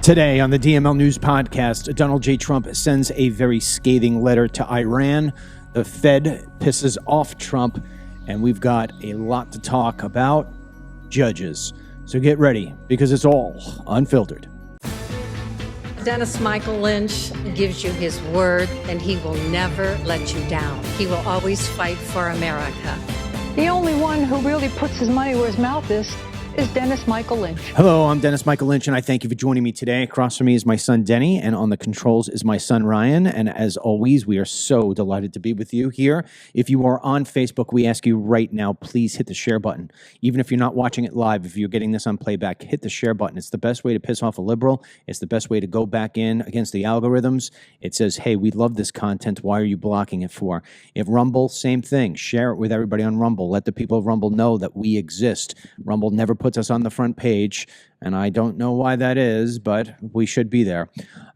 Today on the DML News Podcast, Donald J. Trump sends a very scathing letter to Iran. The Fed pisses off Trump, and we've got a lot to talk about. Judges. So get ready, because it's all unfiltered. Dennis Michael Lynch gives you his word, and he will never let you down. He will always fight for America. The only one who really puts his money where his mouth is Dennis Michael Lynch. Hello, I'm Dennis Michael Lynch, and I thank you for joining me today. Across from me is my son, Denny, and on the controls is my son, Ryan. And as always, we are so delighted to be with you here. If you are on Facebook, we ask you right now, please hit the share button. Even if you're not watching it live, if you're getting this on playback, hit the share button. It's the best way to piss off a liberal. It's the best way to go back in against the algorithms. It says, hey, we love this content. Why are you blocking it for? If Rumble, same thing. Share it with everybody on Rumble. Let the people of Rumble know that we exist. Rumble never puts us on the front page, and I don't know why that is, but we should be there.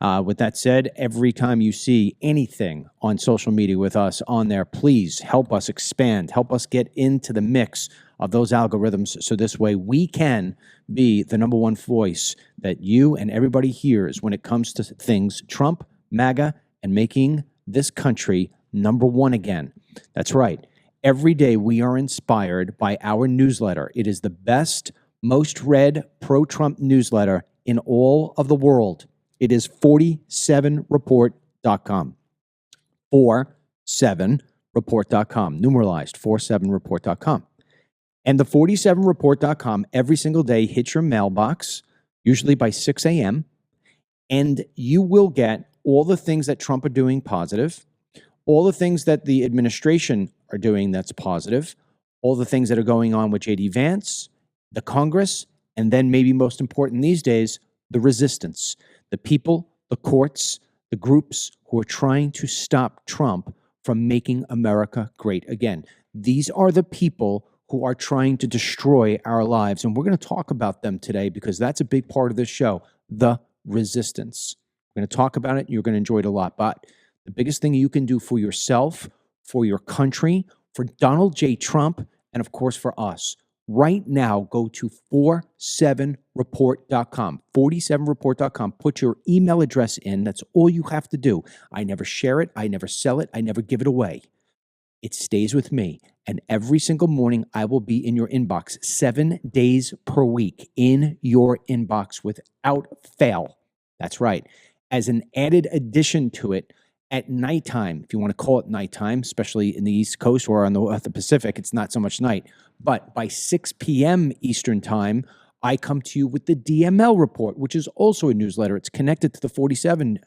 With that said, every time you see anything on social media with us on there, please help us expand, help us get into the mix of those algorithms, so this way we can be the number one voice that you and everybody hears when it comes to things Trump, MAGA, and making this country number one again. That's right. Every day we are inspired by our newsletter. It is the best, most read pro-Trump newsletter in all of the world. It is 47report.com. 47report.com. Numeralized, 47report.com. And the 47report.com every single day hits your mailbox, usually by 6 a.m., and you will get all the things that Trump are doing positive, all the things that the administration are doing that's positive, all the things that are going on with J.D. Vance, the Congress, and then maybe most important these days, the resistance, the people, the courts, the groups who are trying to stop Trump from making America great again. These are the people who are trying to destroy our lives, and we're going to talk about them today because that's a big part of this show, the resistance. We're going to talk about it, and you're going to enjoy it a lot, but the biggest thing you can do for yourself, for your country, for Donald J. Trump, and of course for us, right now, go to 47report.com, 47report.com. Put your email address in. That's all you have to do. I never share it. I never sell it. I never give it away. It stays with me. And every single morning, I will be in your inbox 7 days per week in your inbox without fail. That's right. As an added addition to it, at nighttime, if you want to call it nighttime, especially in the East Coast or on the Pacific, it's not so much night. But by 6 p.m. Eastern time, I come to you with the DML report, which is also a newsletter. It's connected to the 47.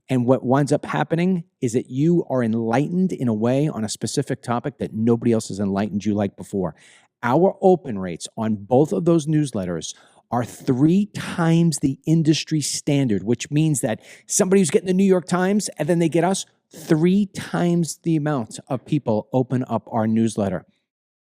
And what winds up happening is that you are enlightened in a way on a specific topic that nobody else has enlightened you like before. Our open rates on both of those newsletters are 3 times the industry standard, which means that somebody who's getting the New York Times and then they get us, 3 times the amount of people open up our newsletter.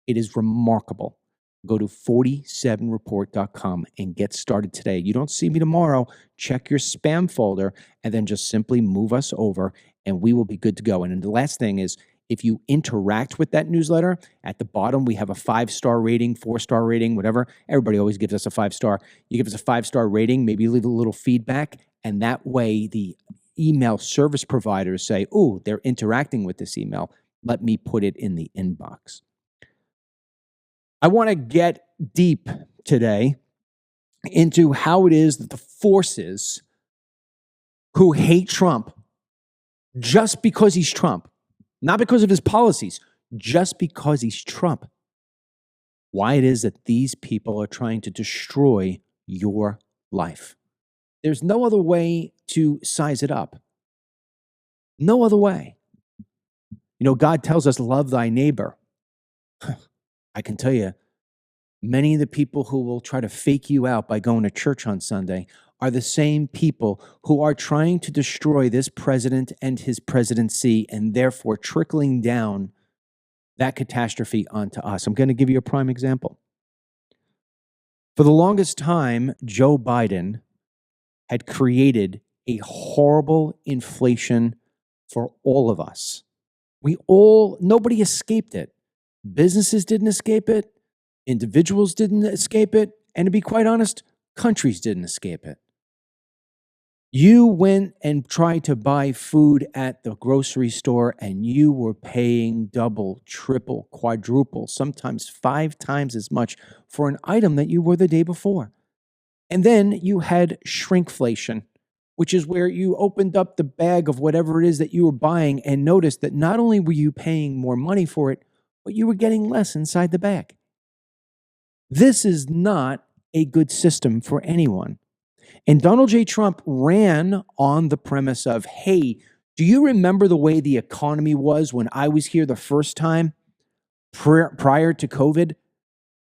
It is remarkable. Go to 47report.com and get started today. You don't see me tomorrow, check your spam folder and then just simply move us over and we will be good to go. And then the last thing is, if you interact with that newsletter, at the bottom, we have a 5-star rating, 4-star rating, whatever. Everybody always gives us a 5-star. You give us a 5-star rating, maybe leave a little feedback, and that way the email service providers say, oh, they're interacting with this email. Let me put it in the inbox. I want to get deep today into how it is that the forces who hate Trump just because he's Trump, not because of his policies, just because he's Trump, why it is that these people are trying to destroy your life. There's no other way to size it up. No other way. You know, God tells us, love thy neighbor. I can tell you, many of the people who will try to fake you out by going to church on Sunday are the same people who are trying to destroy this president and his presidency and therefore trickling down that catastrophe onto us. I'm going to give you a prime example. For the longest time, Joe Biden had created a horrible inflation for all of us. Nobody escaped it. Businesses didn't escape it. Individuals didn't escape it. And to be quite honest, countries didn't escape it. You went and tried to buy food at the grocery store and you were paying double, triple, quadruple, sometimes 5 times as much for an item that you were the day before. And then you had shrinkflation, which is where you opened up the bag of whatever it is that you were buying and noticed that not only were you paying more money for it, but you were getting less inside the bag. This is not a good system for anyone. And Donald J. Trump ran on the premise of, hey, do you remember the way the economy was when I was here the first time prior to COVID?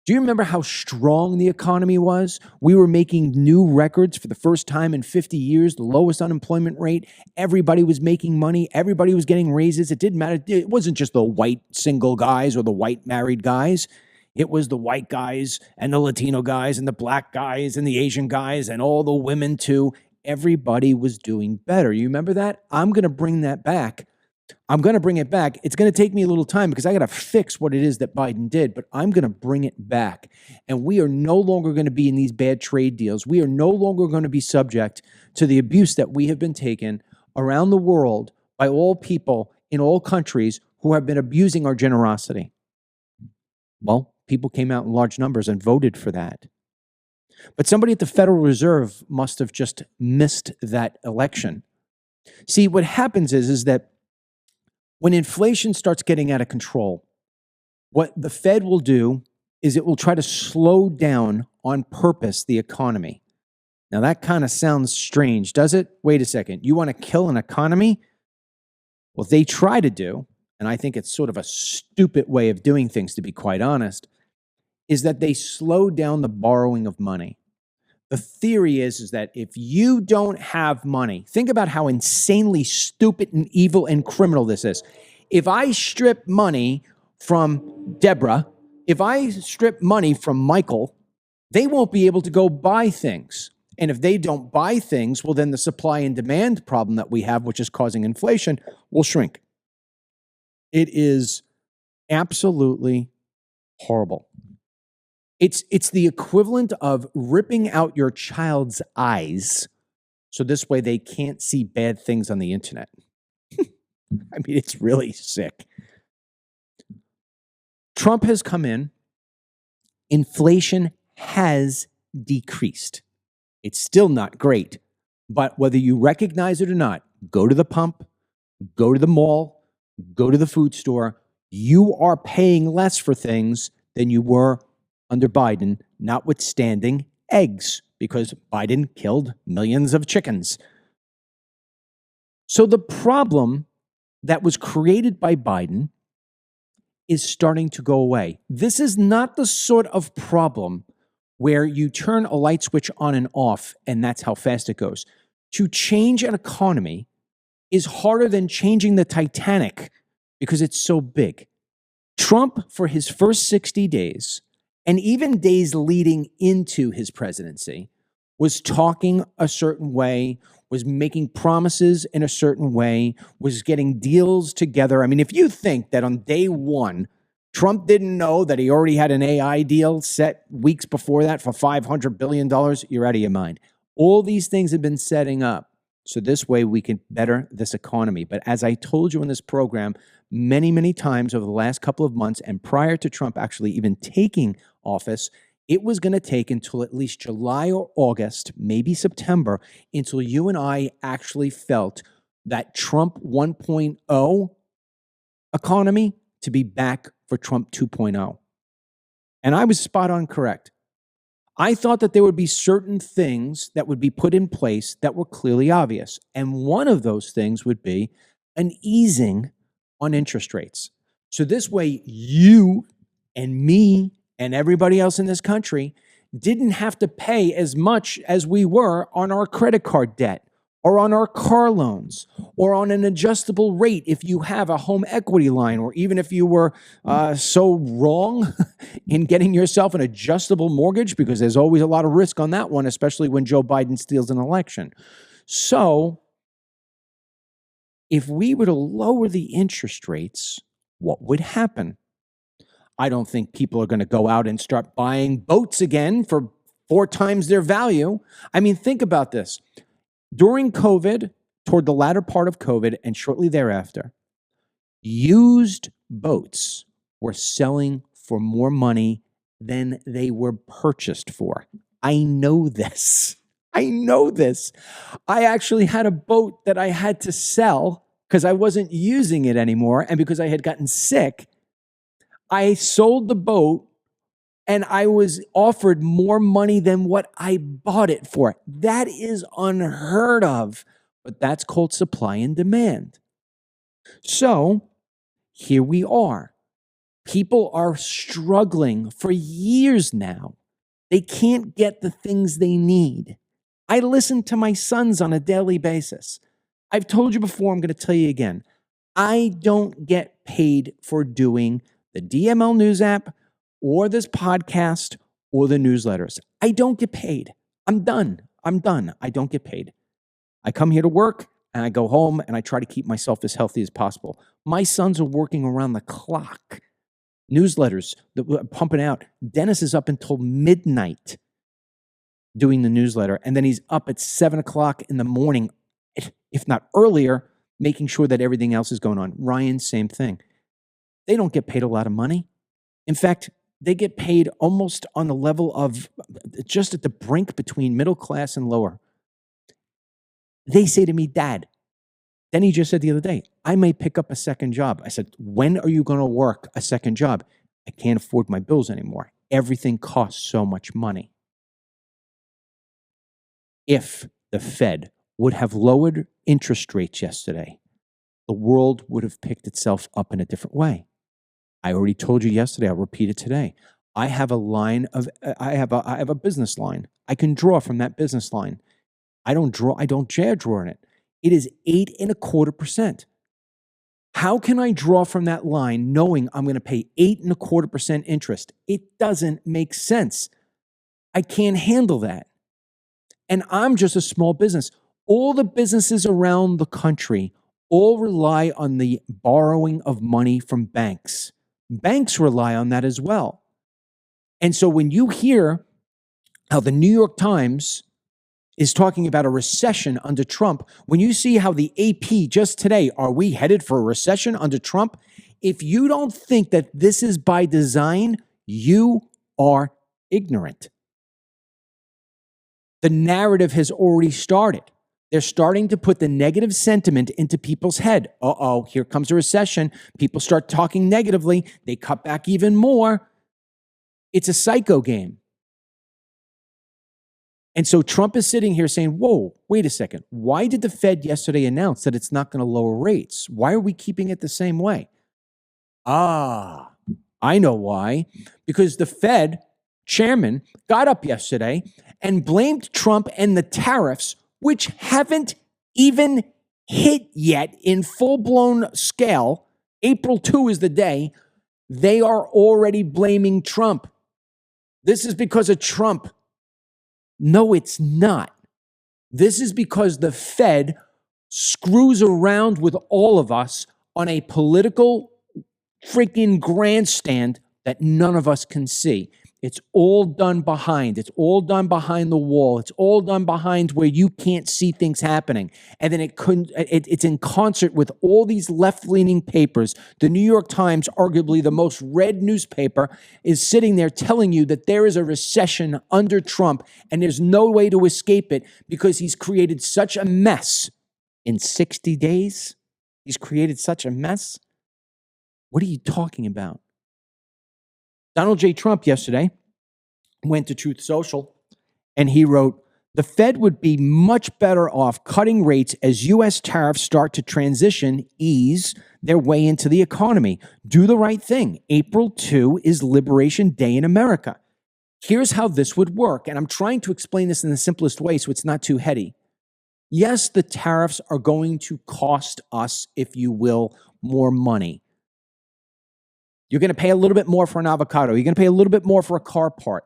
Do you remember how strong the economy was? We were making new records for the first time in 50 years, the lowest unemployment rate. Everybody was making money. Everybody was getting raises. It didn't matter. It wasn't just the white single guys or the white married guys. It was the white guys and the Latino guys and the black guys and the Asian guys and all the women too. Everybody was doing better. You remember that? I'm going to bring that back. I'm going to bring it back. It's going to take me a little time because I got to fix what it is that Biden did, but I'm going to bring it back. And we are no longer going to be in these bad trade deals. We are no longer going to be subject to the abuse that we have been taken around the world by all people in all countries who have been abusing our generosity. Well, people came out in large numbers and voted for that. But somebody at the Federal Reserve must have just missed that election. See, what happens is that when inflation starts getting out of control, what the Fed will do is it will try to slow down on purpose the economy. Now, that kind of sounds strange, does it? Wait a second. You want to kill an economy? Well, they try to do, and I think it's sort of a stupid way of doing things, to be quite honest, is that they slow down the borrowing of money. The theory is that if you don't have money, think about how insanely stupid and evil and criminal this is. If I strip money from Deborah, if I strip money from Michael, they won't be able to go buy things. And if they don't buy things, well, then the supply and demand problem that we have, which is causing inflation, will shrink. It is absolutely horrible. It's the equivalent of ripping out your child's eyes so this way they can't see bad things on the internet. I mean, it's really sick. Trump has come in. Inflation has decreased. It's still not great, but whether you recognize it or not, go to the pump, go to the mall, go to the food store, you are paying less for things than you were under Biden, notwithstanding eggs, because Biden killed millions of chickens. So the problem that was created by Biden is starting to go away. This is not the sort of problem where you turn a light switch on and off, and that's how fast it goes. To change an economy is harder than changing the Titanic because it's so big. Trump, for his first 60 days, and even days leading into his presidency, was talking a certain way, was making promises in a certain way, was getting deals together. I mean, if you think that on day one, Trump didn't know that he already had an AI deal set weeks before that for $500 billion, you're out of your mind. All these things have been setting up so this way we can better this economy. But as I told you in this program many, many times over the last couple of months, and prior to Trump actually even taking office, it was going to take until at least July or August, maybe September, until you and I actually felt that Trump 1.0 economy to be back for Trump 2.0. And I was spot on correct. I thought that there would be certain things that would be put in place that were clearly obvious. And one of those things would be an easing on interest rates. So this way, you and me and everybody else in this country didn't have to pay as much as we were on our credit card debt or on our car loans or on an adjustable rate if you have a home equity line, or even if you were so wrong in getting yourself an adjustable mortgage, because there's always a lot of risk on that one, especially when Joe Biden steals an election. So if we were to lower the interest rates, what would happen? I don't think people are going to go out and start buying boats again for 4 times their value. I mean, think about this. During COVID, toward the latter part of COVID and shortly thereafter, used boats were selling for more money than they were purchased for. I know this. I know this. I actually had a boat that I had to sell because I wasn't using it anymore. And because I had gotten sick, I sold the boat and I was offered more money than what I bought it for. That is unheard of, but that's called supply and demand. So here we are. People are struggling for years now. They can't get the things they need. I listen to my sons on a daily basis. I've told you before, I'm going to tell you again. I don't get paid for doing the DML News app or this podcast or the newsletters. I don't get paid. I'm done. I don't get paid. I come here to work and I go home and I try to keep myself as healthy as possible. My sons are working around the clock. Newsletters that we're pumping out. Dennis is up until midnight doing the newsletter, and then he's up at 7 o'clock in the morning, if not earlier, making sure that everything else is going on. Ryan, same thing. They don't get paid a lot of money. In fact, they get paid almost on the level of just at the brink between middle class and lower. They say to me, Dad, Denny just said the other day, I may pick up a second job. I said, when are you going to work a second job? I can't afford my bills anymore. Everything costs so much money. If the Fed would have lowered interest rates yesterday, the world would have picked itself up in a different way. I already told you yesterday, I'll repeat it today. I have a business line. I can draw from that business line. I don't dare draw in it. It is 8.25%. How can I draw from that line knowing I'm going to pay 8.25% interest? It doesn't make sense. I can't handle that. And I'm just a small business. All the businesses around the country all rely on the borrowing of money from banks. Banks rely on that as well. And so when you hear how the New York Times is talking about a recession under Trump, when you see how the AP just today, are we headed for a recession under Trump? If you don't think that this is by design, you are ignorant. The narrative has already started. They're starting to put the negative sentiment into people's head. Here comes a recession. People start talking negatively. They cut back even more. It's a psycho game. And so Trump is sitting here saying, whoa, wait a second. Why did the Fed yesterday announce that it's not going to lower rates? Why are we keeping it the same way? I know why. Because the Fed chairman got up yesterday and blamed Trump and the tariffs, which haven't even hit yet in full-blown scale. April 2 is the day. They are already blaming Trump. This is because of Trump. No, it's not. This is because the Fed screws around with all of us on a political freaking grandstand that none of us can see. It's all done behind. It's all done behind the wall. It's all done behind where you can't see things happening. And then it's in concert with all these left-leaning papers. The New York Times, arguably the most read newspaper, is sitting there telling you that there is a recession under Trump and there's no way to escape it because he's created such a mess. In 60 days, he's created such a mess? What are you talking about? Donald J. Trump yesterday went to Truth Social and he wrote, the Fed would be much better off cutting rates as U.S. tariffs start to ease their way into the economy. Do the right thing. April 2 is Liberation Day in America. Here's how this would work. And I'm trying to explain this in the simplest way so it's not too heady. Yes, the tariffs are going to cost us, if you will, more money. You're going to pay a little bit more for an avocado. You're going to pay a little bit more for a car part.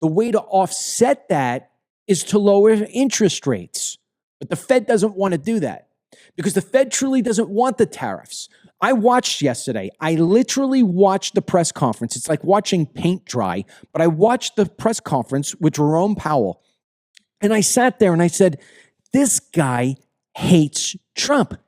The way to offset that is to lower interest rates. But the Fed doesn't want to do that because the Fed truly doesn't want the tariffs. I watched yesterday. I literally watched the press conference. It's like watching paint dry, but I watched the press conference with Jerome Powell. And I sat there and I said, This guy hates Trump.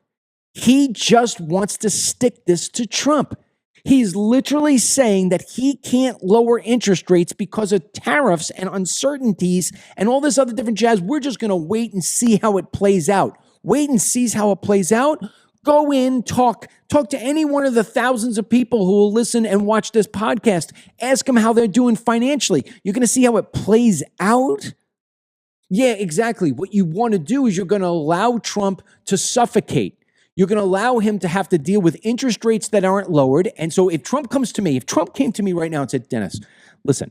He just wants to stick this to Trump. He's literally saying that he can't lower interest rates because of tariffs and uncertainties and all this other different jazz. We're just going to wait and see how it plays out. Wait and see how it plays out. Go in, talk to any one of the thousands of people who will listen and watch this podcast. Ask them how they're doing financially. You're going to see how it plays out. Yeah, exactly. What you want to do is you're going to allow Trump to suffocate. You're going to allow him to have to deal with interest rates that aren't lowered. And so if Trump came to me right now and said, Dennis, listen,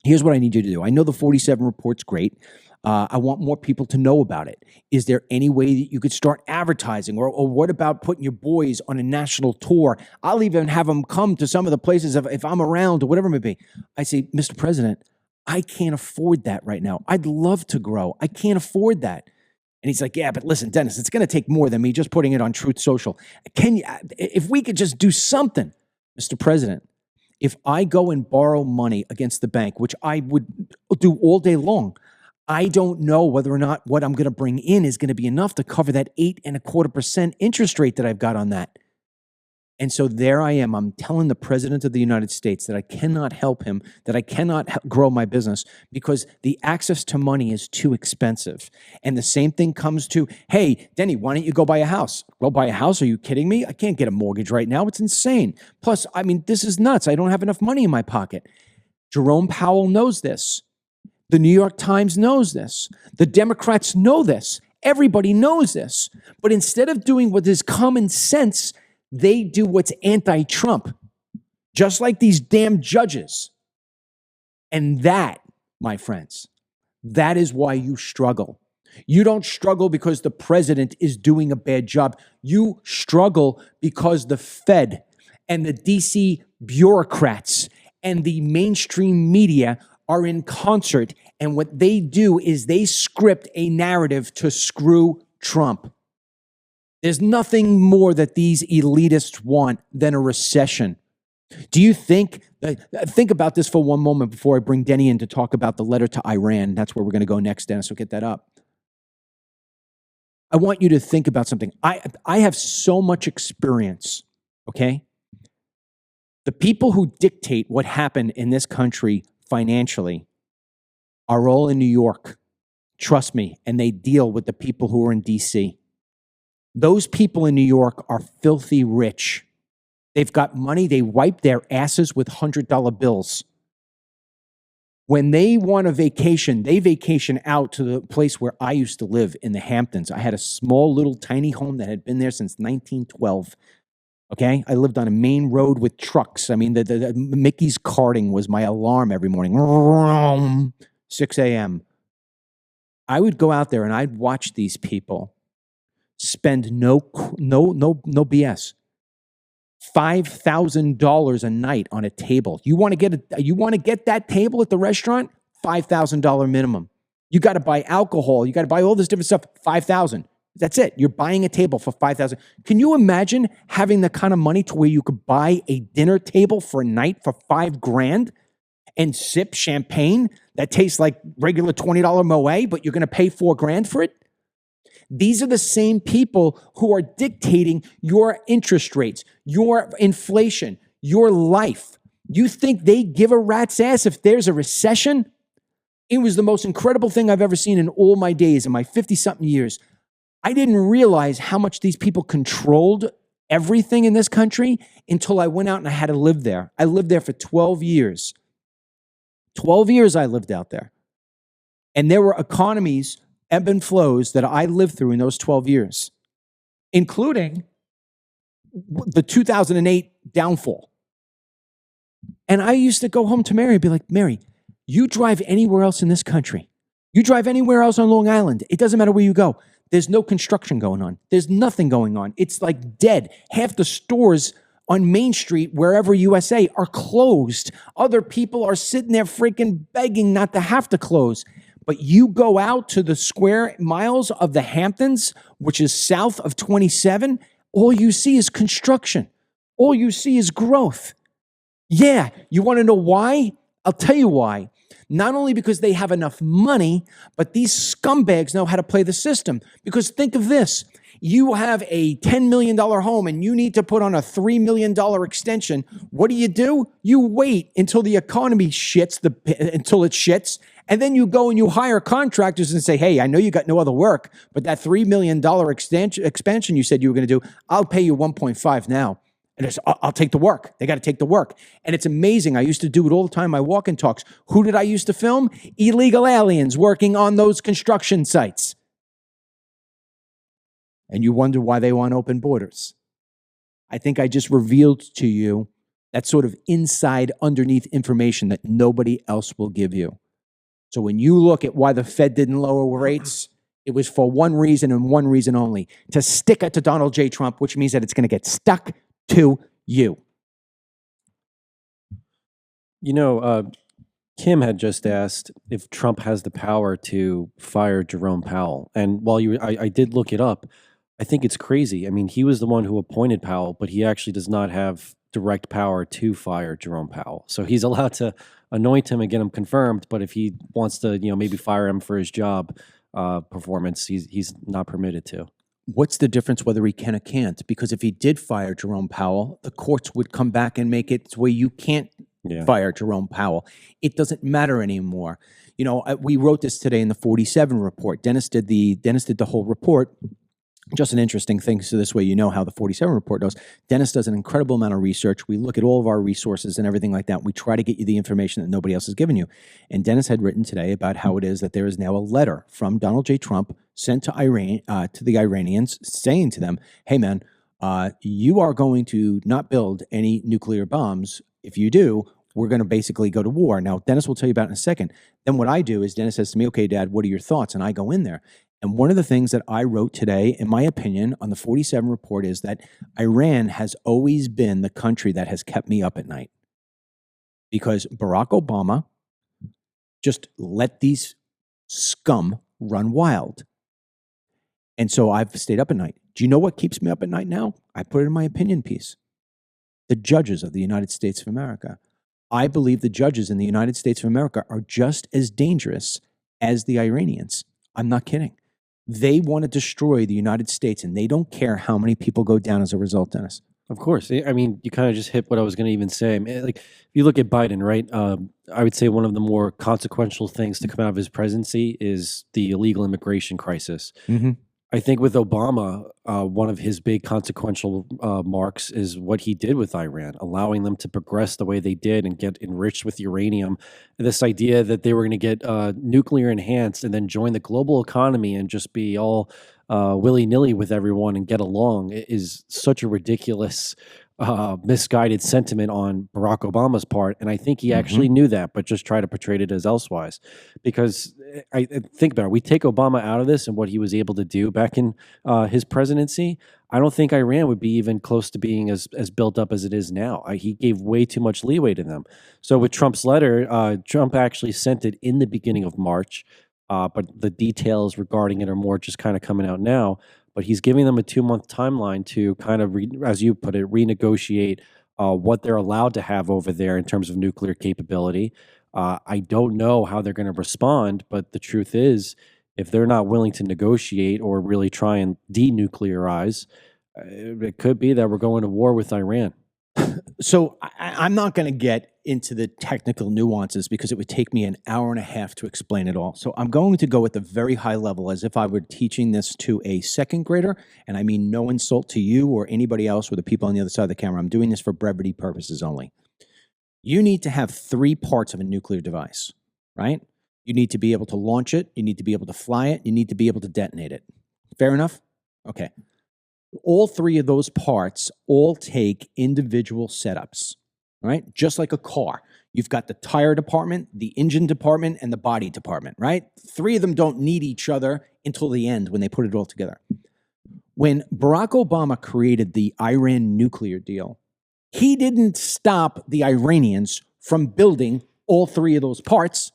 here's what I need you to do. I know the 47 report's great. I want more people to know about it. Is there any way that you could start advertising? Or what about putting your boys on a national tour? I'll even have them come to some of the places if I'm around or whatever it may be. I say, Mr. President, I can't afford that right now. I'd love to grow. I can't afford that. And he's like, yeah, but listen, Dennis, it's going to take more than me just putting it on Truth Social. If we could just do something, Mr. President, if I go and borrow money against the bank, which I would do all day long, I don't know whether or not what I'm going to bring in is going to be enough to cover that 8.25% interest rate that I've got on that. And so there I am. I'm telling the President of the United States that I cannot help him, that I cannot grow my business because the access to money is too expensive. And the same thing comes to, hey, Denny, why don't you go buy a house? Go buy a house? Are you kidding me? I can't get a mortgage right now. It's insane. Plus, I mean, this is nuts. I don't have enough money in my pocket. Jerome Powell knows this. The New York Times knows this. The Democrats know this. Everybody knows this. But instead of doing what is common sense, they do what's anti-Trump, just like these damn judges. And that, my friends, that is why you struggle. You don't struggle because the president is doing a bad job. You struggle because the Fed and the DC bureaucrats and the mainstream media are in concert. And what they do is they script a narrative to screw Trump. There's nothing more that these elitists want than a recession. Do you think about this for one moment before I bring Denny in to talk about the letter to Iran? That's where we're going to go next, Dennis. So get that up. I want you to think about something. I have so much experience, okay? The people who dictate what happened in this country financially are all in New York. Trust me. And they deal with the people who are in DC. Those people in New York are filthy rich. They've got money. They wipe their asses with $100 bills. When they want a vacation, they vacation out to the place where I used to live in the Hamptons. I had a small little tiny home that had been there since 1912. Okay? I lived on a main road with trucks. I mean, the Mickey's karting was my alarm every morning. 6 a.m. I would go out there and I'd watch these people spend no BS. $5,000 a night on a table. You want to get that table at the restaurant? $5,000 minimum. You got to buy alcohol. You got to buy all this different stuff. $5,000. That's it. You're buying a table for $5,000. Can you imagine having the kind of money to where you could buy a dinner table for a night for $5,000 and sip champagne that tastes like regular $20 Moet, but you're going to pay $4,000 for it? These are the same people who are dictating your interest rates, your inflation, your life. You think they give a rat's ass if there's a recession? It was the most incredible thing I've ever seen in all my days, in my 50-something years. I didn't realize how much these people controlled everything in this country until I went out and I had to live there. I lived there for 12 years. 12 years I lived out there. And there were economies, ebb and flows that I lived through in those 12 years, including the 2008 downfall. And I used to go home to Mary and be like, Mary, you drive anywhere else in this country. You drive anywhere else on Long Island. It doesn't matter where you go. There's no construction going on. There's nothing going on. It's like dead. Half the stores on Main Street, wherever USA, are closed. Other people are sitting there freaking begging not to have to close. But you go out to the square miles of the Hamptons, which is south of 27, all you see is construction. All you see is growth. Yeah, you want to know why? I'll tell you why. Not only because they have enough money, but these scumbags know how to play the system. Because think of this. You have a $10 million home and you need to put on a $3 million extension. What do? You wait until the economy until it shits. And then you go and you hire contractors and say, hey, I know you got no other work, but that $3 million expansion you said you were going to do, I'll pay you 1.5 now. And I'll take the work. They got to take the work. And it's amazing. I used to do it all the time. My walk-in talks. Who did I used to film? Illegal aliens working on those construction sites. And you wonder why they want open borders. I think I just revealed to you that sort of inside, underneath information that nobody else will give you. So when you look at why the Fed didn't lower rates, it was for one reason and one reason only, to stick it to Donald J. Trump, which means that it's going to get stuck to you. You know, Kim had just asked if Trump has the power to fire Jerome Powell. And while I did look it up, I think it's crazy. I mean, he was the one who appointed Powell, but he actually does not have direct power to fire Jerome Powell. So he's allowed to anoint him and get him confirmed, but if he wants to, maybe fire him for his job performance, he's not permitted to. What's the difference whether he can or can't? Because if he did fire Jerome Powell, the courts would come back and make it where you can't fire Jerome Powell. It doesn't matter anymore. We wrote this today in the 47 report. Dennis did the whole report. Just an interesting thing, so this way you know how the 47 report goes. Dennis does an incredible amount of research. We look at all of our resources and everything like that. We try to get you the information that nobody else has given you. And Dennis had written today about how it is that there is now a letter from Donald J. Trump sent to Iran, to the Iranians, saying to them, hey man, you are going to not build any nuclear bombs. If you do, we're going to basically go to war. Now, Dennis will tell you about it in a second. Then what I do is Dennis says to me, okay, Dad, what are your thoughts? And I go in there. And one of the things that I wrote today, in my opinion, on the 47 report is that Iran has always been the country that has kept me up at night. Because Barack Obama just let these scum run wild. And so I've stayed up at night. Do you know what keeps me up at night now? I put it in my opinion piece. The judges of the United States of America. I believe the judges in the United States of America are just as dangerous as the Iranians. I'm not kidding. They want to destroy the United States, and they don't care how many people go down as a result, Dennis. Of course. I mean, you kind of just hit what I was going to even say. I mean, like, if you look at Biden, right, I would say one of the more consequential things to come out of his presidency is the illegal immigration crisis. Mm-hmm. I think with Obama, one of his big consequential marks is what he did with Iran, allowing them to progress the way they did and get enriched with uranium. And this idea that they were going to get nuclear enhanced and then join the global economy and just be all willy-nilly with everyone and get along is such a ridiculous, misguided sentiment on Barack Obama's part. And I think he actually knew that, but just tried to portray it as elsewise. Because I think about it, we take Obama out of this and what he was able to do back in his presidency, I don't think Iran would be even close to being as built up as it is now. He gave way too much leeway to them. So with Trump's letter, Trump actually sent it in the beginning of March, but the details regarding it are more just kind of coming out now. But he's giving them a 2-month timeline to kind of, as you put it, renegotiate what they're allowed to have over there in terms of nuclear capability. I don't know how they're going to respond, but the truth is, if they're not willing to negotiate or really try and denuclearize, it could be that we're going to war with Iran. So I'm not going to get into the technical nuances because it would take me an hour and a half to explain it all. So I'm going to go at the very high level as if I were teaching this to a second grader. And I mean no insult to you or anybody else or the people on the other side of the camera. I'm doing this for brevity purposes only. You need to have 3 parts of a nuclear device, right? You need to be able to launch it. You need to be able to fly it. You need to be able to detonate it. Fair enough? Okay. All 3 of those parts all take individual setups, right? Just like a car. You've got the tire department, the engine department, and the body department, right? 3 of them don't need each other until the end when they put it all together. When Barack Obama created the Iran nuclear deal, he didn't stop the Iranians from building all 3 of those parts.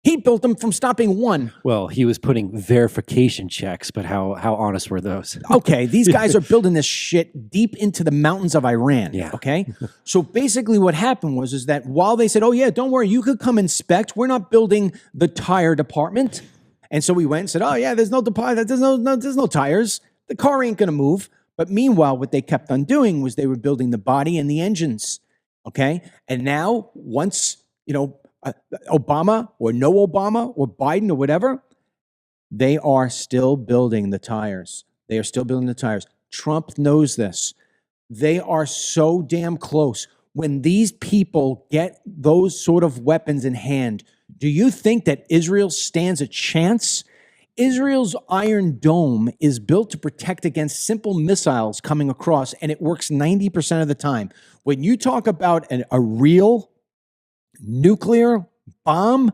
He built them from stopping one. Well, he was putting verification checks, but how honest were those? Okay, these guys are building this shit deep into the mountains of Iran. Yeah. Okay. So basically what happened was that while they said, oh yeah, don't worry, you could come inspect. We're not building the tire department. And so we went and said, oh yeah, there's no tires. The car ain't going to move. But meanwhile, what they kept on doing was they were building the body and the engines. Okay. And now once, Obama or no Obama or Biden or whatever, they are still building the tires. They are still building the tires. Trump knows this. They are so damn close. When these people get those sort of weapons in hand, do you think that Israel stands a chance? Israel's Iron Dome is built to protect against simple missiles coming across, and it works 90% of the time. When you talk about a real nuclear bomb,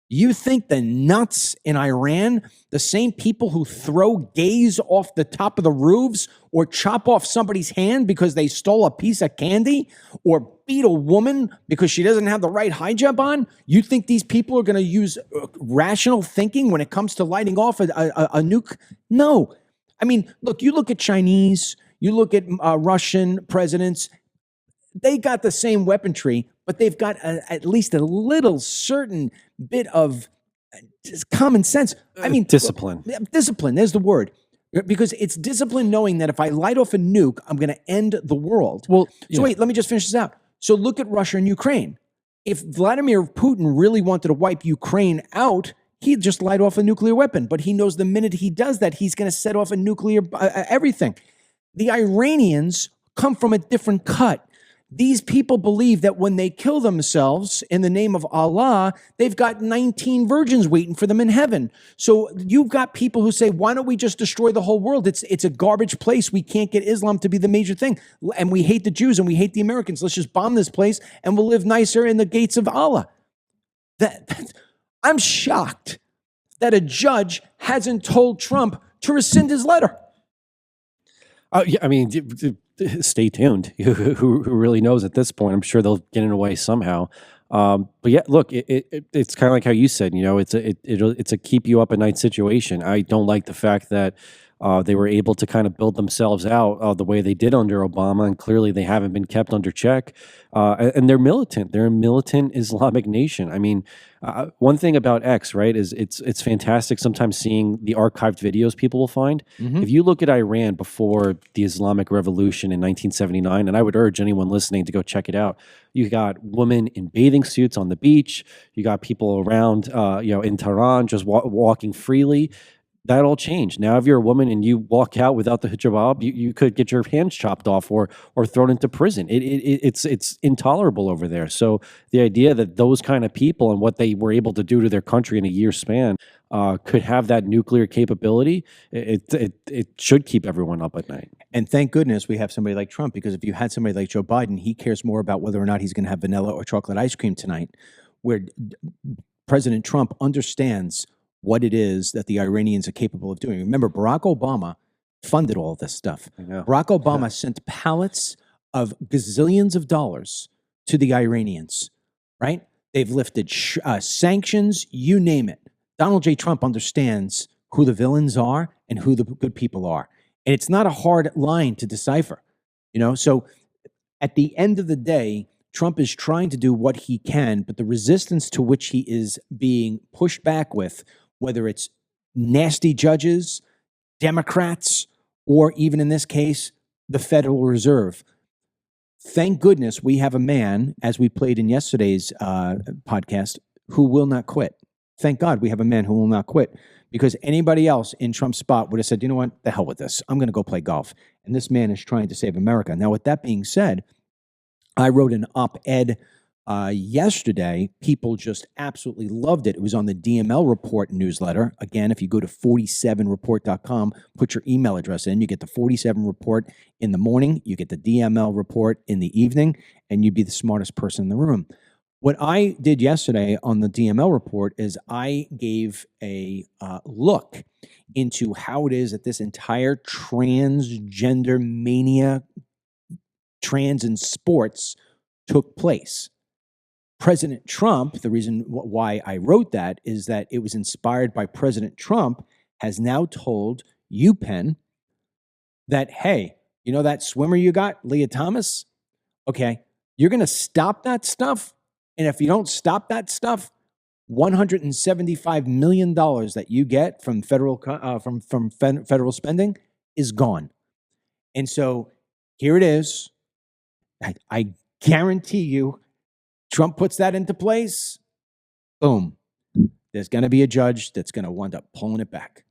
you think the nuts in Iran, the same people who throw gays off the top of the roofs or chop off somebody's hand because they stole a piece of candy or beat a woman because she doesn't have the right hijab on, you think these people are going to use rational thinking when it comes to lighting off a nuke? No. I mean, look, you look at Chinese, you look at Russian presidents, they got the same weaponry, but they've got at least a little certain bit of just common sense. I mean, discipline. Discipline, there's the word. Because it's discipline knowing that if I light off a nuke, I'm going to end the world. Well, so wait, let me just finish this out. So look at Russia and Ukraine. If Vladimir Putin really wanted to wipe Ukraine out, he'd just light off a nuclear weapon. But he knows the minute he does that, he's going to set off a nuclear everything. The Iranians come from a different cut. These people believe that when they kill themselves in the name of Allah, they've got 19 virgins waiting for them in heaven. So you've got people who say, why don't we just destroy the whole world? It's a garbage place. We can't get Islam to be the major thing. And we hate the Jews and we hate the Americans. Let's just bomb this place and we'll live nicer in the gates of Allah. I'm shocked that a judge hasn't told Trump to rescind his letter. Yeah, I mean, stay tuned. Who really knows at this point? I'm sure they'll get in a way somehow. But yeah, look, it's kind of like how you said. It's a keep you up at night situation. I don't like the fact that they were able to kind of build themselves out the way they did under Obama, and clearly they haven't been kept under check. And they're militant. They're a militant Islamic nation. I mean, one thing about X, right, is it's fantastic sometimes seeing the archived videos people will find. Mm-hmm. If you look at Iran before the Islamic Revolution in 1979, and I would urge anyone listening to go check it out, you got women in bathing suits on the beach. You got people around, in Tehran just walking freely. That all changed. Now, if you're a woman and you walk out without the hijab, you could get your hands chopped off or thrown into prison. It's intolerable over there. So the idea that those kind of people and what they were able to do to their country in a year span could have that nuclear capability, it should keep everyone up at night. And thank goodness we have somebody like Trump, because if you had somebody like Joe Biden, he cares more about whether or not he's going to have vanilla or chocolate ice cream tonight, where President Trump understands what it is that the Iranians are capable of doing. Remember, Barack Obama funded all this stuff. Barack Obama sent pallets of gazillions of dollars to the Iranians, right? They've lifted sanctions, you name it. Donald J. Trump understands who the villains are and who the good people are. And it's not a hard line to decipher, So at the end of the day, Trump is trying to do what he can, but the resistance to which he is being pushed back with, whether it's nasty judges, Democrats, or even in this case, the Federal Reserve. Thank goodness we have a man, as we played in yesterday's podcast, who will not quit. Thank God we have a man who will not quit, because anybody else in Trump's spot would have said, you know what, the hell with this. I'm going to go play golf. And this man is trying to save America. Now, with that being said, I wrote an op-ed yesterday. People just absolutely loved it. It was on the DML Report newsletter. Again, if you go to 47report.com, put your email address in, you get the 47 Report in the morning, you get the DML Report in the evening, and you'd be the smartest person in the room. What I did yesterday on the DML Report is I gave a look into how it is that this entire transgender mania, trans in sports, took place. President Trump, the reason why I wrote that is that it was inspired by President Trump, has now told UPenn that, hey, you know that swimmer you got, Leah Thomas? Okay, you're going to stop that stuff. And if you don't stop that stuff, $175 million that you get from federal federal spending is gone. And so here it is. I guarantee you, Trump puts that into place, boom, there's going to be a judge that's going to wind up pulling it back.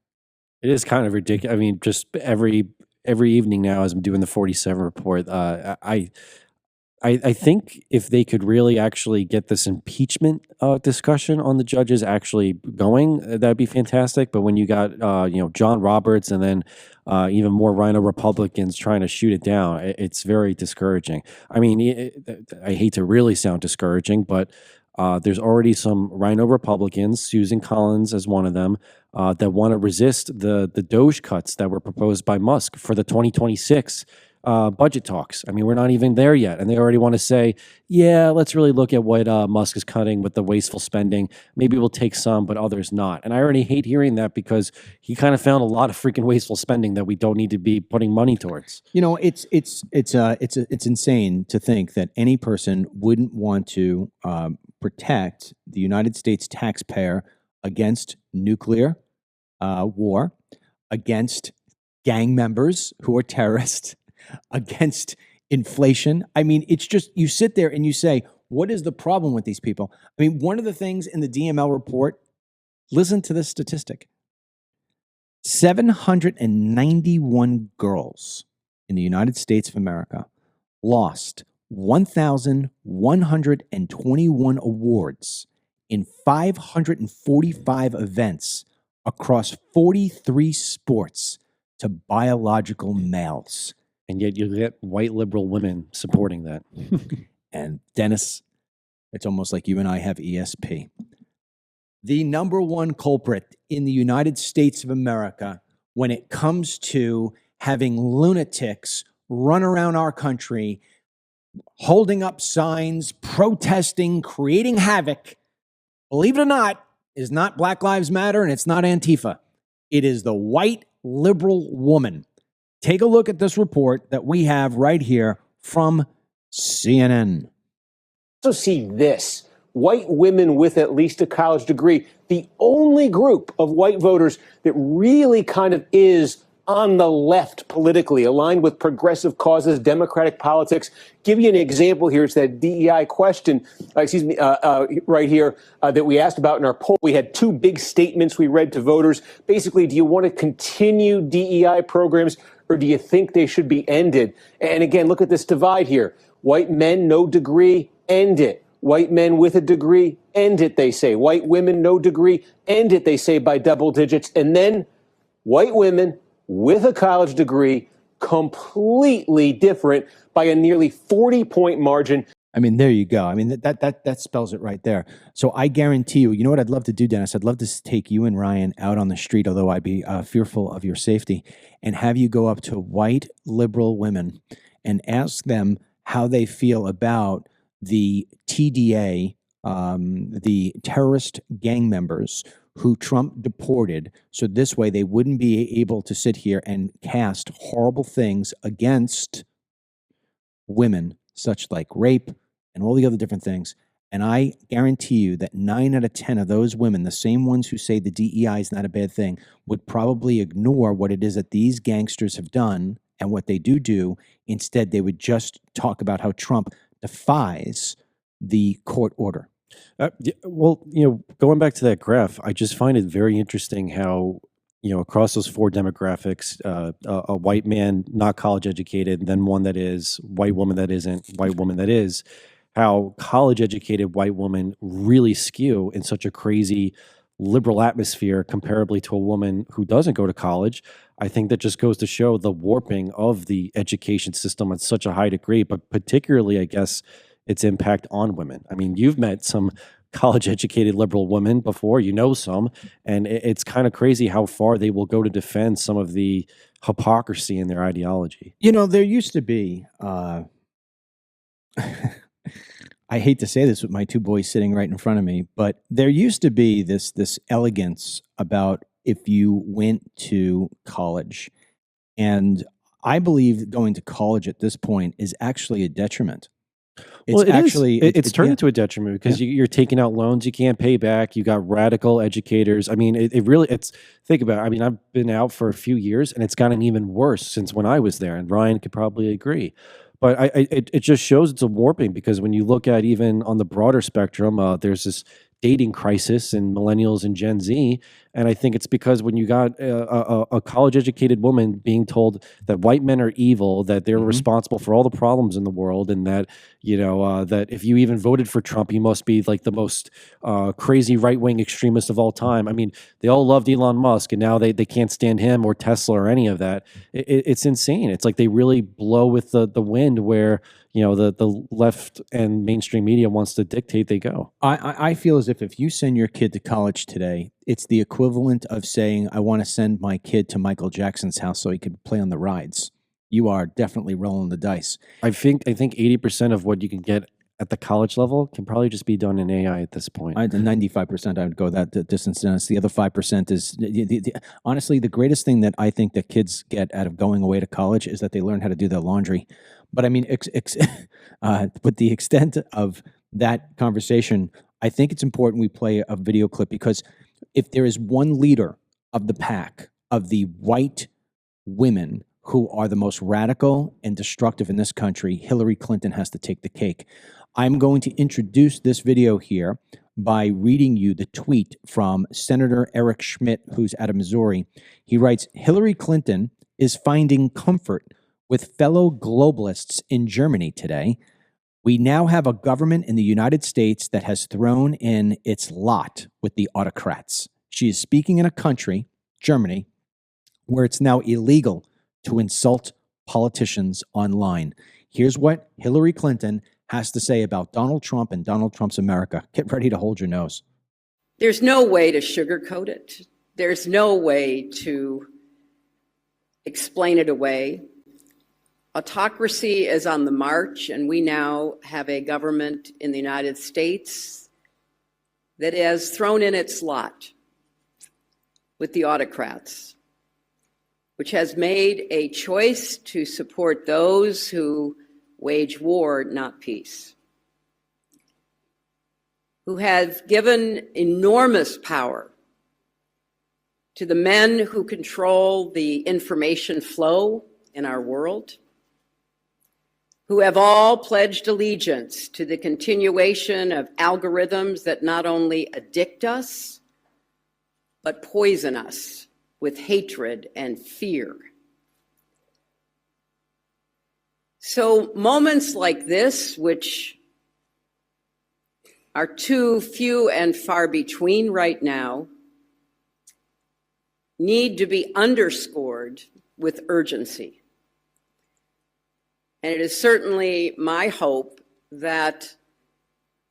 It is kind of ridiculous. I mean, just every evening now, as I'm doing the 47 report, I think if they could really actually get this impeachment discussion on the judges actually going, that'd be fantastic. But when you got John Roberts and then even more Rhino Republicans trying to shoot it down, it's very discouraging. I mean, I hate to really sound discouraging, but there's already some Rhino Republicans, Susan Collins as one of them, that want to resist the Doge cuts that were proposed by Musk for the 2026 budget talks. I mean, we're not even there yet. And they already want to say, yeah, let's really look at what Musk is cutting with the wasteful spending. Maybe we'll take some, but others not. And I already hate hearing that because he kind of found a lot of freaking wasteful spending that we don't need to be putting money towards. You know, it's insane to think that any person wouldn't want to protect the United States taxpayer against nuclear war, against gang members who are terrorists, against inflation. I mean, it's just, you sit there and you say, what is the problem with these people? I mean, one of the things in the DML report, listen to this statistic. 791 girls in the United States of America lost 1,121 awards in 545 events across 43 sports to biological males. And yet you get white liberal women supporting that. And Dennis, it's almost like you and I have ESP. The number one culprit in the United States of America when it comes to having lunatics run around our country, holding up signs, protesting, creating havoc, believe it or not, is not Black Lives Matter and it's not Antifa. It is the white liberal woman. Take a look at this report that we have right here from CNN. Also see this. White women with at least a college degree, the only group of white voters that really kind of is on the left politically, aligned with progressive causes, democratic politics. Give you an example here. It's that DEI question, right here, that we asked about in our poll. We had two big statements we read to voters. Basically, do you want to continue DEI programs or do you think they should be ended? And again, look at this divide here. White men, no degree, end it. White men with a degree, end it, they say. White women, no degree, end it, they say, by double digits. And then white women with a college degree, completely different by a nearly 40-point margin. I mean, there you go. I mean, that spells it right there. So I guarantee you, you know what I'd love to do, Dennis? I'd love to take you and Ryan out on the street, although I'd be fearful of your safety, and have you go up to white liberal women and ask them how they feel about the TDA, the terrorist gang members who Trump deported, so this way they wouldn't be able to sit here and cast horrible things against women, such like rape and all the other different things. And I guarantee you that 9 out of 10 of those women, the same ones who say the DEI is not a bad thing, would probably ignore what it is that these gangsters have done and what they do. Instead, they would just talk about how Trump defies the court order. Well, going back to that graph, I just find it very interesting how, across those four demographics, a white man, not college educated, then one that is, white woman that isn't, white woman that is, how college educated white women really skew in such a crazy liberal atmosphere comparably to a woman who doesn't go to college. I think that just goes to show the warping of the education system at such a high degree, but particularly, I guess, its impact on women. I mean, you've met some college-educated liberal women before, some, and it's kind of crazy how far they will go to defend some of the hypocrisy in their ideology. There used to be, I I hate to say this with my two boys sitting right in front of me, but there used to be this elegance about if you went to college. And I believe going to college at this point is actually a detriment. It's Well, it is. actually It's turned yeah. into a detriment because you're taking out loans you can't pay back. You got radical educators. I mean, it really. It's think about it. I mean, I've been out for a few years, and it's gotten even worse since when I was there. And Ryan could probably agree. But it just shows it's a warping because when you look at even on the broader spectrum, there's this dating crisis in millennials and Gen Z. And I think it's because when you got a college educated woman being told that white men are evil, that they're responsible for all the problems in the world, and that, that if you even voted for Trump, you must be like the most crazy right wing extremist of all time. I mean, they all loved Elon Musk, and now they can't stand him or Tesla or any of that. It's insane. It's like they really blow with the wind where the left and mainstream media wants to dictate they go. I feel as if you send your kid to college today, it's the equivalent of saying, I want to send my kid to Michael Jackson's house so he could play on the rides. You are definitely rolling the dice. I think 80% of what you can get at the college level can probably just be done in AI at this point. 95%, I would go that distance. Dennis. The other 5% is honestly the greatest thing that I think that kids get out of going away to college is that they learn how to do their laundry. But I mean, with the extent of that conversation, I think it's important we play a video clip because if there is one leader of the pack of the white women who are the most radical and destructive in this country, Hillary Clinton has to take the cake. I'm going to introduce this video here by reading you the tweet from Senator Eric Schmidt, who's out of Missouri. He writes, Hillary Clinton is finding comfort with fellow globalists in Germany today. We now have a government in the United States that has thrown in its lot with the autocrats. She is speaking in a country, Germany, where it's now illegal to insult politicians online. Here's what Hillary Clinton has to say about Donald Trump and Donald Trump's America. Get ready to hold your nose. There's no way to sugarcoat it. There's no way to explain it away. Autocracy is on the march, and we now have a government in the United States that has thrown in its lot with the autocrats, which has made a choice to support those who wage war, not peace, who have given enormous power to the men who control the information flow in our world, who have all pledged allegiance to the continuation of algorithms that not only addict us, but poison us with hatred and fear. So moments like this, which are too few and far between right now, need to be underscored with urgency. And it is certainly my hope that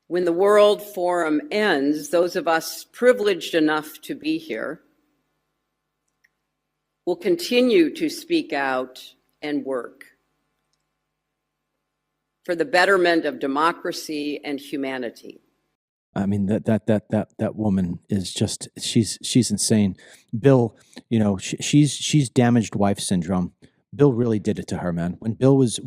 when the World Forum ends, those of us privileged enough to be here will continue to speak out and work for the betterment of democracy and humanity. I mean, that woman is just, she's insane. Bill, she's damaged wife syndrome. Bill really did it to her, man. When Bill was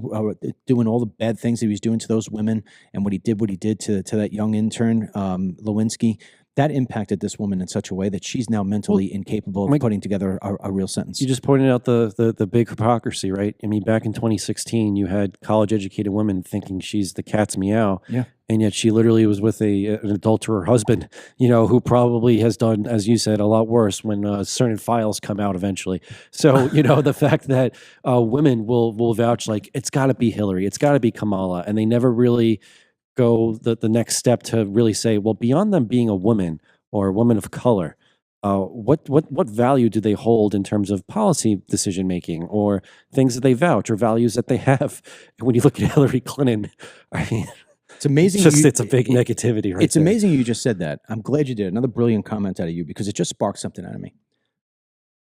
doing all the bad things he was doing to those women, and what he did to that young intern, Lewinsky, that impacted this woman in such a way that she's now mentally incapable of putting together a real sentence. You just pointed out the big hypocrisy, right? I mean, back in 2016, you had college-educated women thinking she's the cat's meow. Yeah. And yet she literally was with an adulterer husband, who probably has done, as you said, a lot worse when certain files come out eventually. So, the fact that women will vouch like, it's got to be Hillary, it's got to be Kamala, and they never really go the next step to really say, well, beyond them being a woman or a woman of color, what value do they hold in terms of policy decision making or things that they vouch or values that they have? And when you look at Hillary Clinton, I mean, it's amazing. It's a big negativity, right? It's amazing you just said that. I'm glad you did. Another brilliant comment out of you because it just sparked something out of me.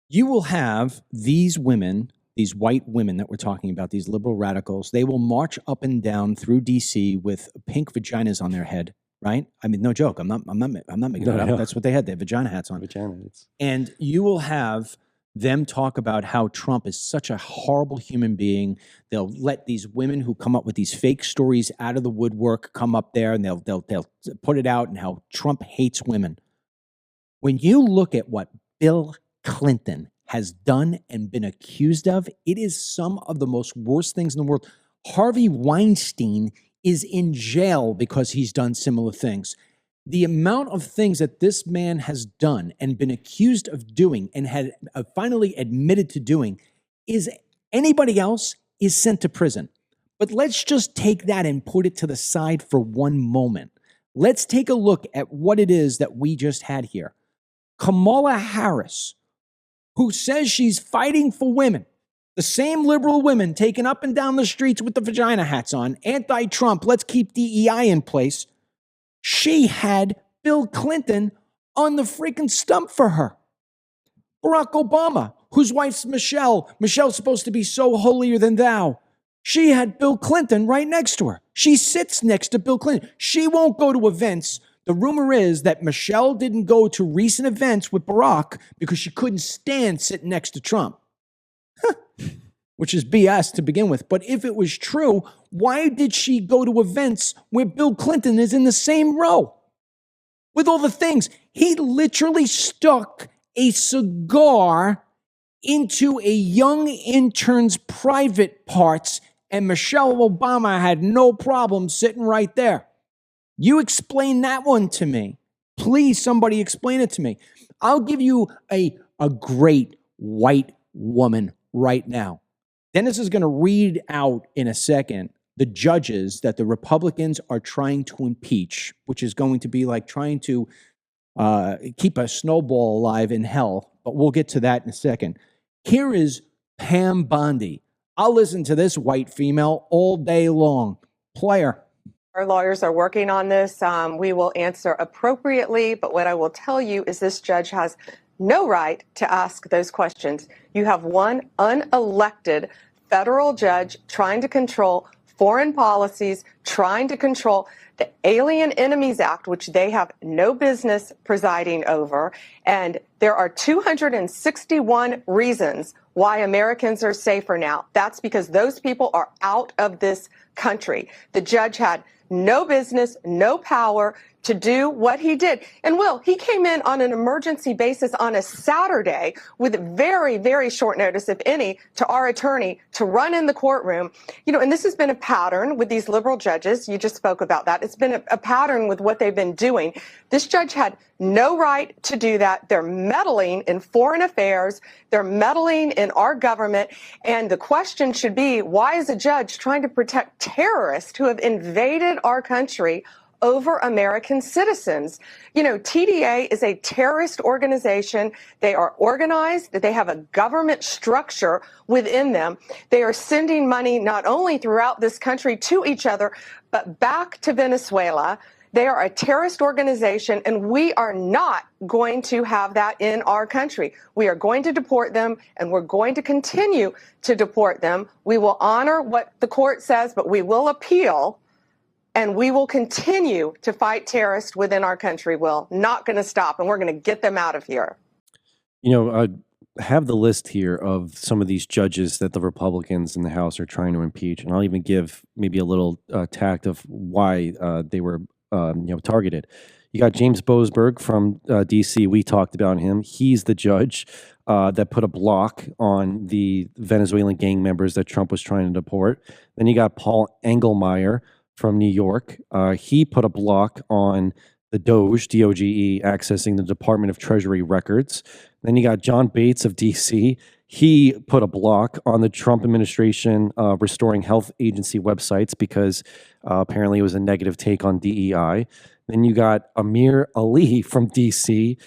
You will have these women these white women that we're talking about, these liberal radicals, they will march up and down through DC with pink vaginas on their head, right? I mean, no joke. I'm not making it up. That's what they had. They had vagina hats on. Vagina hats. And you will have them talk about how Trump is such a horrible human being. They'll let these women who come up with these fake stories out of the woodwork come up there, and they'll put it out and how Trump hates women. When you look at what Bill Clinton has done and been accused of, it is some of the most worst things in the world. Harvey Weinstein is in jail because he's done similar things. The amount of things that this man has done and been accused of doing and had finally admitted to doing is anybody else is sent to prison. But let's just take that and put it to the side for one moment. Let's take a look at what it is that we just had here. Kamala Harris, who says she's fighting for women, the same liberal women taken up and down the streets with the vagina hats on, anti-Trump, let's keep DEI in place. She had Bill Clinton on the freaking stump for her. Barack Obama, whose wife's Michelle. Michelle's supposed to be so holier than thou. She had Bill Clinton right next to her. She sits next to Bill Clinton. She won't go to events. The rumor is that Michelle didn't go to recent events with Barack because she couldn't stand sitting next to Trump. Which is BS to begin with. But if it was true, why did she go to events where Bill Clinton is in the same row? With all the things. He literally stuck a cigar into a young intern's private parts, and Michelle Obama had no problem sitting right there. You explain that one to me. Please, somebody explain it to me. I'll give you a great white woman right now. Dennis is going to read out in a second the judges that the Republicans are trying to impeach, which is going to be like trying to keep a snowball alive in hell. But we'll get to that in a second. Here is Pam Bondi. I'll listen to this white female all day long. Player. Our lawyers are working on this. We will answer appropriately, but what I will tell you is this judge has no right to ask those questions. You have one unelected federal judge trying to control foreign policies, trying to control the Alien Enemies Act, which they have no business presiding over. And there are 261 reasons why Americans are safer now. That's because those people are out of this country. The judge had no business, no power to do what he did. And he came in on an emergency basis on a Saturday with very, very short notice, if any, to our attorney to run in the courtroom. And this has been a pattern with these liberal judges. You just spoke about that. It's been a pattern with what they've been doing. This judge had no right to do that. They're meddling in foreign affairs. They're meddling in our government. And the question should be, why is a judge trying to protect terrorists who have invaded our country over American citizens? TDA is a terrorist organization. They are organized. They have a government structure within them. They are sending money not only throughout this country to each other, but back to Venezuela. They are a terrorist organization, and we are not going to have that in our country. We are going to deport them, and we're going to continue to deport them. We will honor what the court says, but we will appeal. And we will continue to fight terrorists within our country, not going to stop, and we're going to get them out of here. I have the list here of some of these judges that the Republicans in the House are trying to impeach, and I'll even give maybe a little tact of why they were targeted. You got James Boasberg from D.C. We talked about him. He's the judge that put a block on the Venezuelan gang members that Trump was trying to deport. Then you got Paul Engelmeyer from New York. He put a block on the DOGE, D-O-G-E, accessing the Department of Treasury records. Then you got John Bates of D.C. He put a block on the Trump administration restoring health agency websites because apparently it was a negative take on DEI. Then you got Amir Ali from D.C.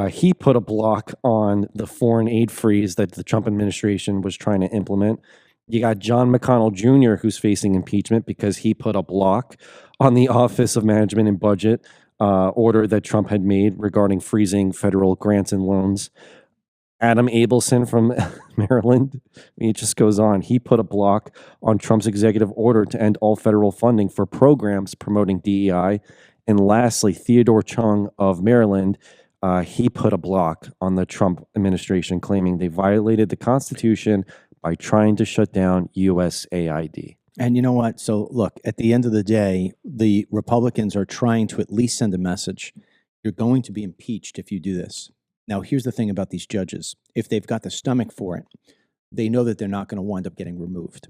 He put a block on the foreign aid freeze that the Trump administration was trying to implement. You got John McConnell Jr., who's facing impeachment because he put a block on the Office of Management and Budget order that Trump had made regarding freezing federal grants and loans. Adam Abelson from Maryland. It just goes on. He put a block on Trump's executive order to end all federal funding for programs promoting DEI. And lastly, Theodore Chung of Maryland, he put a block on the Trump administration, claiming they violated the Constitution by trying to shut down USAID. And you know what? So look, at the end of the day, the Republicans are trying to at least send a message. You're going to be impeached if you do this. Now, here's the thing about these judges. If they've got the stomach for it, they know that they're not going to wind up getting removed.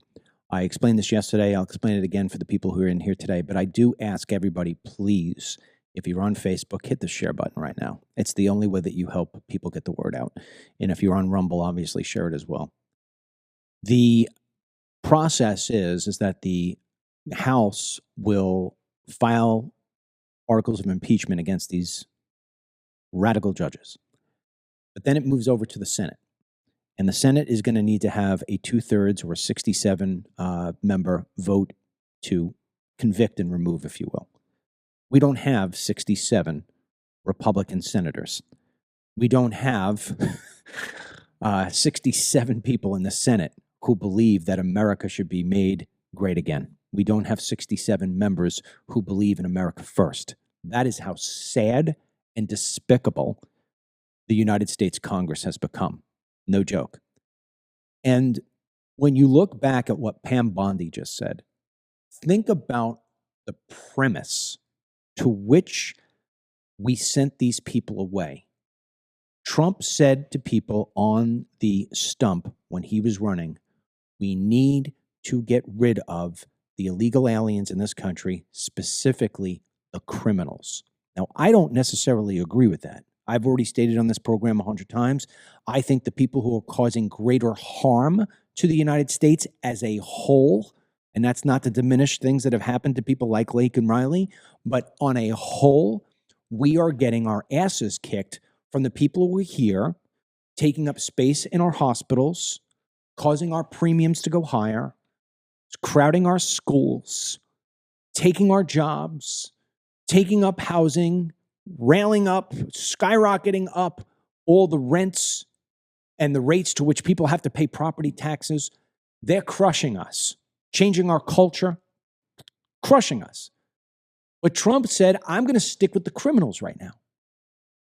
I explained this yesterday. I'll explain it again for the people who are in here today. But I do ask everybody, please, if you're on Facebook, hit the share button right now. It's the only way that you help people get the word out. And if you're on Rumble, obviously share it as well. The process is that the House will file articles of impeachment against these radical judges. But then it moves over to the Senate. And the Senate is going to need to have a 2/3 or 67 member vote to convict and remove, if you will. We don't have 67 Republican senators. We don't have 67 people in the Senate who believe that America should be made great again. We don't have 67 members who believe in America first. That is how sad and despicable the United States Congress has become. No joke. And when you look back at what Pam Bondi just said, think about the premise to which we sent these people away. Trump said to people on the stump when he was running, we need to get rid of the illegal aliens in this country, specifically the criminals. Now, I don't necessarily agree with that. I've already stated on this program 100 times, I think the people who are causing greater harm to the United States as a whole, and that's not to diminish things that have happened to people like Lake and Riley, but on a whole, we are getting our asses kicked from the people who are here, taking up space in our hospitals, causing our premiums to go higher, crowding our schools, taking our jobs, taking up housing, railing up, skyrocketing up all the rents and the rates to which people have to pay property taxes. They're crushing us, changing our culture, crushing us. But Trump said, I'm going to stick with the criminals right now.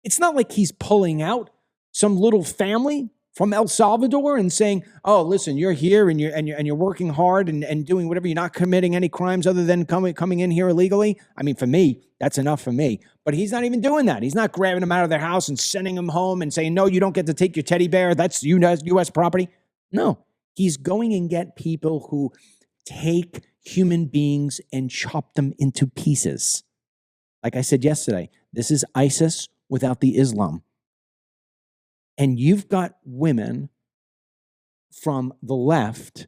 It's not like he's pulling out some little family from El Salvador and saying, oh, listen, you're here and you're working hard and doing whatever. You're not committing any crimes other than coming in here illegally. I mean, for me, that's enough for me. But he's not even doing that. He's not grabbing them out of their house and sending them home and saying, no, you don't get to take your teddy bear. That's U.S. property. No, he's going and get people who take human beings and chop them into pieces. Like I said yesterday, this is ISIS without the Islam. And you've got women from the left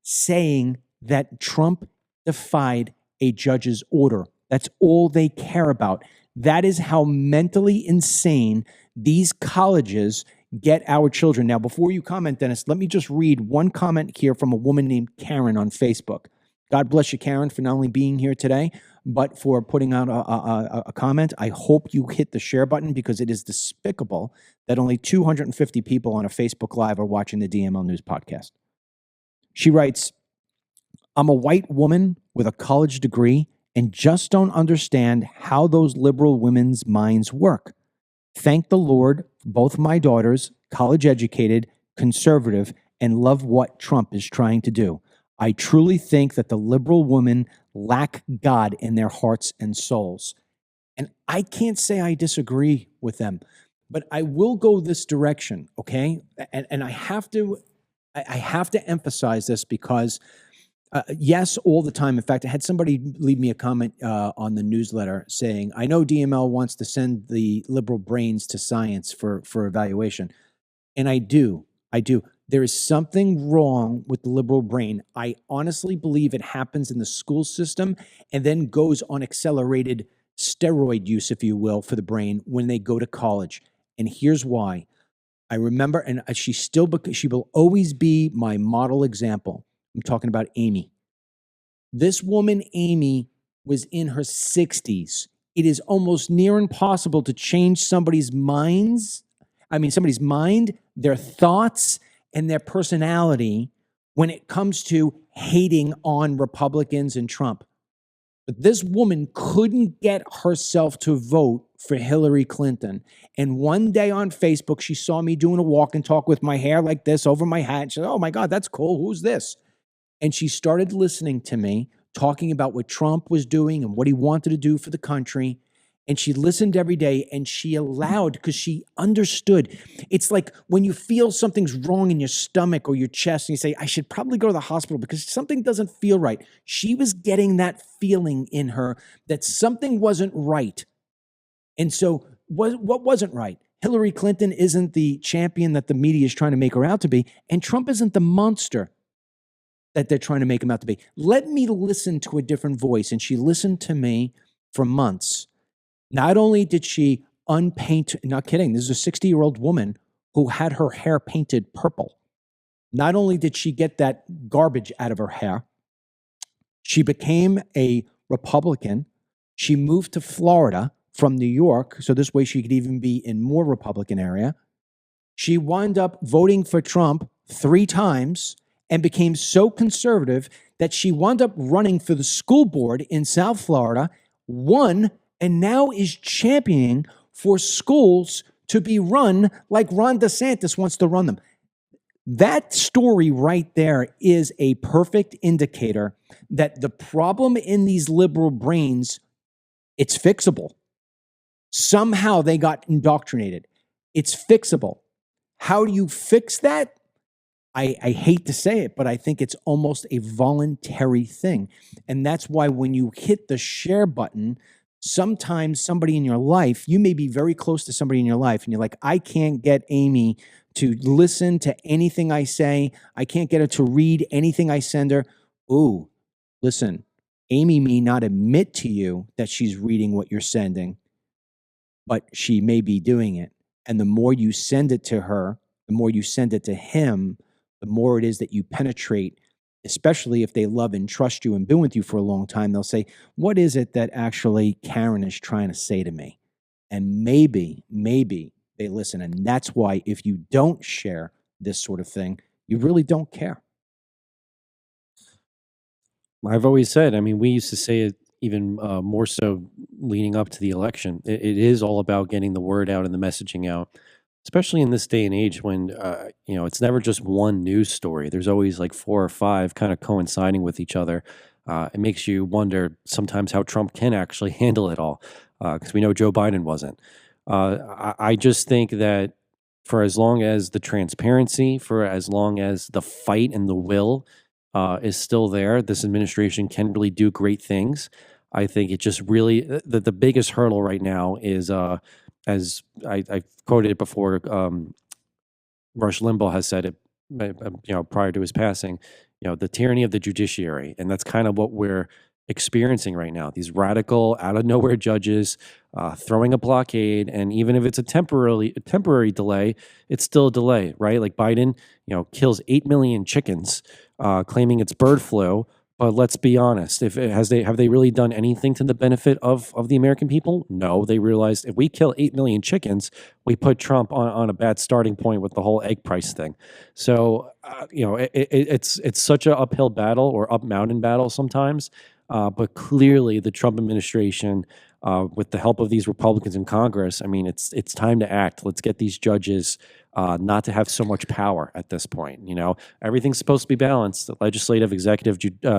saying that Trump defied a judge's order. That's all they care about. That is how mentally insane these colleges get our children. Now, before you comment, Dennis, let me just read one comment here from a woman named Karen on Facebook. God bless you, Karen, for not only being here today, but for putting out a comment. I hope you hit the share button because it is despicable that only 250 people on a Facebook Live are watching the DML News podcast. She writes, I'm a white woman with a college degree and just don't understand how those liberal women's minds work. Thank the Lord, both my daughters, college educated, conservative, and love what Trump is trying to do. I truly think that the liberal women lack God in their hearts and souls. And I can't say I disagree with them, but I will go this direction, okay? And I have to emphasize this because, yes, all the time. In fact, I had somebody leave me a comment on the newsletter saying, I know DML wants to send the liberal brains to science for evaluation. And I do. There is something wrong with the liberal brain. I honestly believe it happens in the school system and then goes on accelerated steroid use, if you will, for the brain when they go to college. And here's why. I remember, and she will always be my model example. I'm talking about Amy. This woman, Amy, was in her 60s. It is almost near impossible to change somebody's minds I mean, somebody's mind, their thoughts, and their personality when it comes to hating on Republicans and Trump. But this woman couldn't get herself to vote for Hillary Clinton. And one day on Facebook, she saw me doing a walk and talk with my hair like this over my hat. And she said, "Oh my God, that's cool. Who's this?" And she started listening to me, talking about what Trump was doing and what he wanted to do for the country. And she listened every day, and she allowed, because she understood. It's like when you feel something's wrong in your stomach or your chest and you say, "I should probably go to the hospital because something doesn't feel right." She was getting that feeling in her that something wasn't right. And so what wasn't right? Hillary Clinton isn't the champion that the media is trying to make her out to be, and Trump isn't the monster that they're trying to make him out to be. Let me listen to a different voice. And she listened to me for months. Not only did she unpaint, not kidding, this is a 60-year-old woman who had her hair painted purple. Not only did she get that garbage out of her hair, she became a Republican. She moved to Florida from New York, so this way she could even be in more Republican area. She wound up voting for Trump 3 times and became so conservative that she wound up running for the school board in South Florida, won, and now is championing for schools to be run like Ron DeSantis wants to run them. That story right there is a perfect indicator that the problem in these liberal brains, it's fixable. Somehow they got indoctrinated. It's fixable. How do you fix that? I hate to say it, but I think it's almost a voluntary thing. And that's why when you hit the share button, sometimes somebody in your life, you may be very close to somebody in your life, and you're like, "I can't get Amy to listen to anything I say. I can't get her to read anything I send her." Ooh, listen, Amy may not admit to you that she's reading what you're sending, but she may be doing it. And the more you send it to her, the more you send it to him, the more it is that you penetrate, especially if they love and trust you and been with you for a long time. They'll say, "What is it that actually Karen is trying to say to me?" And maybe they listen. And that's why if you don't share this sort of thing, you really don't care. I've always said, I mean, we used to say it even more so leading up to the election. It is all about getting the word out and the messaging out, especially in this day and age when, it's never just one news story. There's always like 4 or 5 kind of coinciding with each other. It makes you wonder sometimes how Trump can actually handle it all, because we know Joe Biden wasn't. I just think that for as long as the transparency, for as long as the fight and the will is still there, this administration can really do great things. I think it just really, the biggest hurdle right now is, as I quoted it before, Rush Limbaugh has said it, prior to his passing, the tyranny of the judiciary. And that's kind of what we're experiencing right now. These radical, out of nowhere judges throwing a blockade, and even if it's a temporary delay, it's still a delay, right? Like Biden, kills 8 million chickens, claiming it's bird flu. But let's be honest, have they really done anything to the benefit of the American people? No, they realized if we kill 8 million chickens, we put Trump on a bad starting point with the whole egg price thing. So, it's such an uphill battle or up mountain battle sometimes. But clearly the Trump administration, with the help of these Republicans in Congress, I mean, it's time to act. Let's get these judges not to have so much power at this point. Everything's supposed to be balanced: the legislative, executive,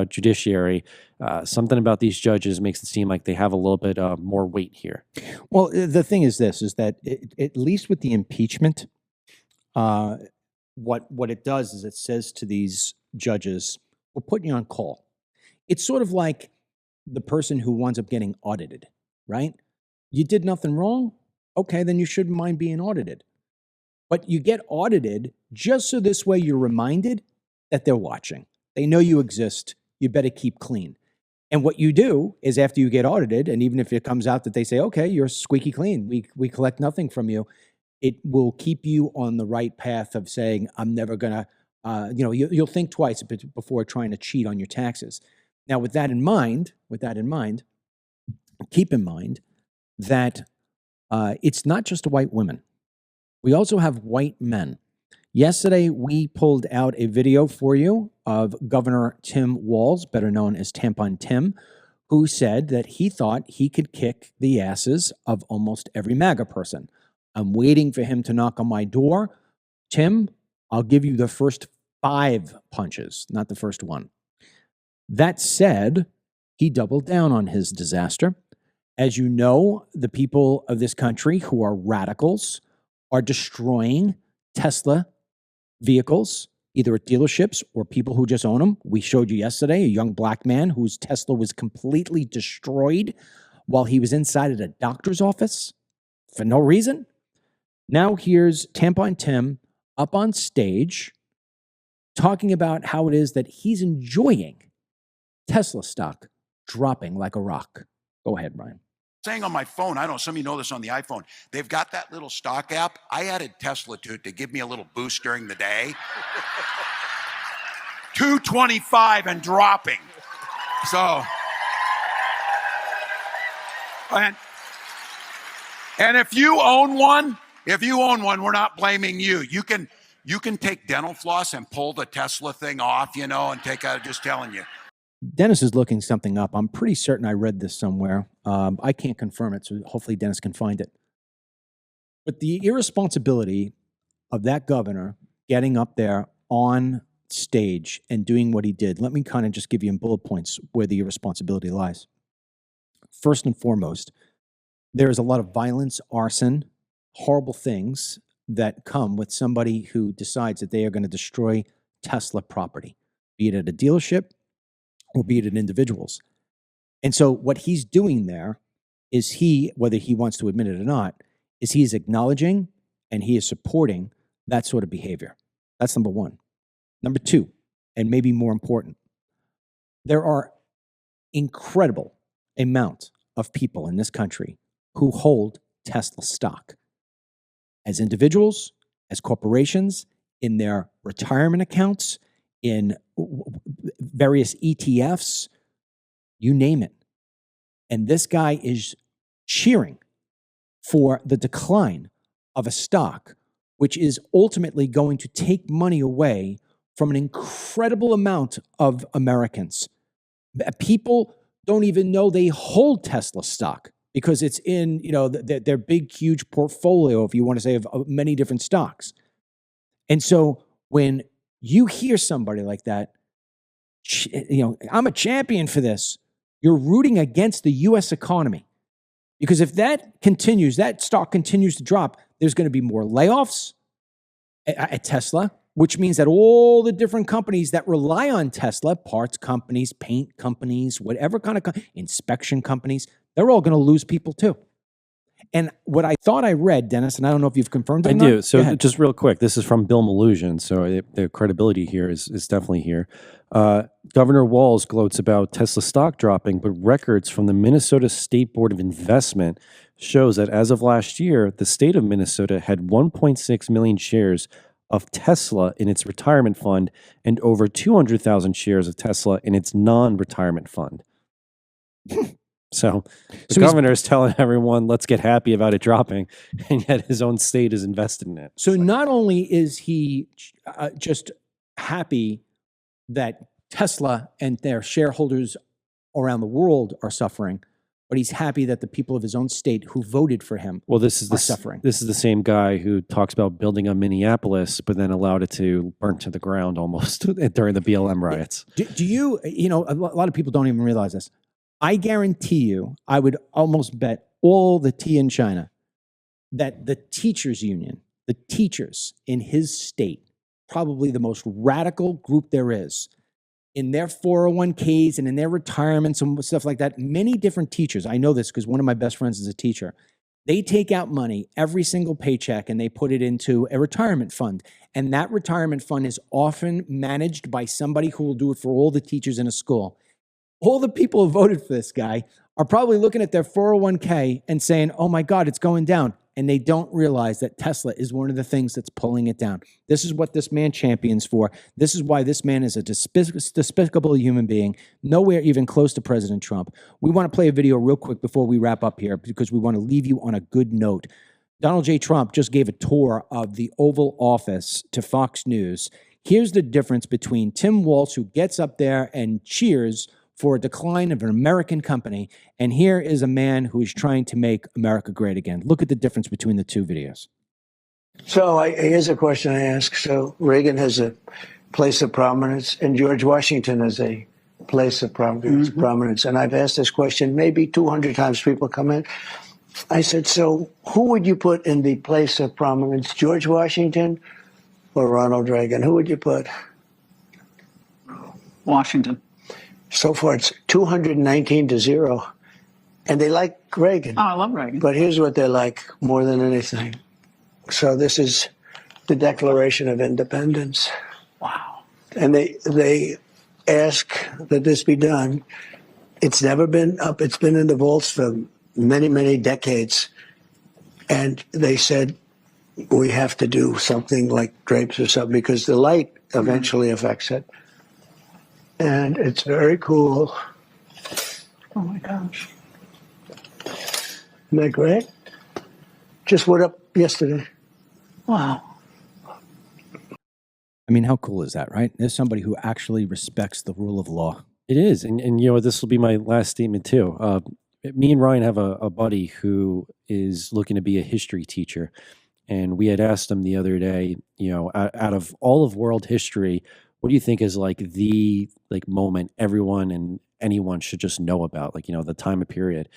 judiciary. Something about these judges makes it seem like they have a little bit more weight here. Well, the thing is this, is that at least with the impeachment, what it does is it says to these judges, "We're putting you on call." It's sort of like the person who winds up getting audited, right? You did nothing wrong? Okay, then you shouldn't mind being audited. But you get audited just so this way you're reminded that they're watching. They know you exist. You better keep clean. And what you do is after you get audited, and even if it comes out that they say, "Okay, you're squeaky clean, we collect nothing from you," it will keep you on the right path of saying, "I'm never going to," you'll think twice before trying to cheat on your taxes. Now, with that in mind, keep in mind that it's not just white women. We also have white men. Yesterday, we pulled out a video for you of Governor Tim Walz, better known as Tampon Tim, who said that he thought he could kick the asses of almost every MAGA person. I'm waiting for him to knock on my door. Tim, I'll give you the first 5 punches, not the first one. That said, he doubled down on his disaster. As you know, the people of this country who are radicals are destroying Tesla vehicles, either at dealerships or people who just own them. We showed you yesterday a young black man whose Tesla was completely destroyed while he was inside at a doctor's office for no reason. Now here's Tampon Tim up on stage talking about how it is that he's enjoying Tesla stock dropping like a rock. Go ahead, Brian. Saying on my phone, I don't know, some of you know this on the iPhone, they've got that little stock app. I added Tesla to it to give me a little boost during the day. 225 and dropping. So, and if you own one, we're not blaming you. You can take dental floss and pull the Tesla thing off, and take out, just telling you. Dennis is looking something up. I'm pretty certain I read this somewhere. I can't confirm it, so hopefully Dennis can find it. But the irresponsibility of that governor getting up there on stage and doing what he did, let me kind of just give you in bullet points where the irresponsibility lies. First and foremost, there is a lot of violence, arson, horrible things that come with somebody who decides that they are going to destroy Tesla property, be it at a dealership, or be it in individuals. And so what he's doing there is whether he wants to admit it or not, is he is acknowledging and he is supporting that sort of behavior. That's number one. Number two, and maybe more important, there are incredible amount of people in this country who hold Tesla stock as individuals, as corporations, in their retirement accounts, in various ETFs, you name it. And this guy is cheering for the decline of a stock, which is ultimately going to take money away from an incredible amount of Americans. People don't even know they hold Tesla stock because it's in their big, huge portfolio, if you want to say, of many different stocks. And so when you hear somebody like that, I'm a champion for this, you're rooting against the U.S. economy. Because if that continues, that stock continues to drop, there's going to be more layoffs at Tesla, which means that all the different companies that rely on Tesla, parts companies, paint companies, whatever kind of inspection companies, they're all going to lose people too. And what I thought I read, Dennis, and I don't know if you've confirmed it or not. I do. So just real quick, this is from Bill Malhusian, so the credibility here is definitely here. Governor Walz gloats about Tesla stock dropping, but records from the Minnesota State Board of Investment shows that as of last year, the state of Minnesota had 1.6 million shares of Tesla in its retirement fund and over 200,000 shares of Tesla in its non-retirement fund. So the governor is telling everyone, let's get happy about it dropping, and yet his own state is invested in it. So not only is he just happy that Tesla and their shareholders around the world are suffering, but he's happy that the people of his own state who voted for him are suffering. This is the same guy who talks about building a Minneapolis, but then allowed it to burn to the ground almost during the BLM riots. Do you, a lot of people don't even realize this. I guarantee you, I would almost bet all the tea in China that the teachers union, the teachers in his state, probably the most radical group there is, in their 401ks and in their retirements and stuff like that, many different teachers, I know this because one of my best friends is a teacher, they take out money every single paycheck and they put it into a retirement fund. And that retirement fund is often managed by somebody who will do it for all the teachers in a school. All the people who voted for this guy are probably looking at their 401k and saying, oh my God, it's going down. And they don't realize that Tesla is one of the things that's pulling it down. This is what this man champions for. This is why this man is a despicable human being, nowhere even close to President Trump. We want to play a video real quick before we wrap up here because we want to leave you on a good note. Donald J. Trump just gave a tour of the Oval Office to Fox News. Here's the difference between Tim Walz, who gets up there and cheers for a decline of an American company, and here is a man who is trying to make America great again. Look at the difference between the two videos. So here's a question I ask. So Reagan has a place of prominence, and George Washington has a place of prominence. And I've asked this question maybe 200 times. People come in. I said, so who would you put in the place of prominence, George Washington or Ronald Reagan? Who would you put? Washington. So far, it's 219-0. And they like Reagan. Oh, I love Reagan. But here's what they like more than anything. So this is the Declaration of Independence. Wow. And they ask that this be done. It's never been up. It's been in the vaults for many, many decades. And they said, we have to do something like drapes or something because the light eventually affects it. And it's very cool. Oh my gosh. Isn't that great? Just went up yesterday. Wow. I mean, how cool is that, right? There's somebody who actually respects the rule of law. It is. And you know, this will be my last statement too. Me and Ryan have a buddy who is looking to be a history teacher. And we had asked him the other day, you know, out of all of world history, what do you think is like the moment everyone and anyone should just know about, like, you know, the time of period?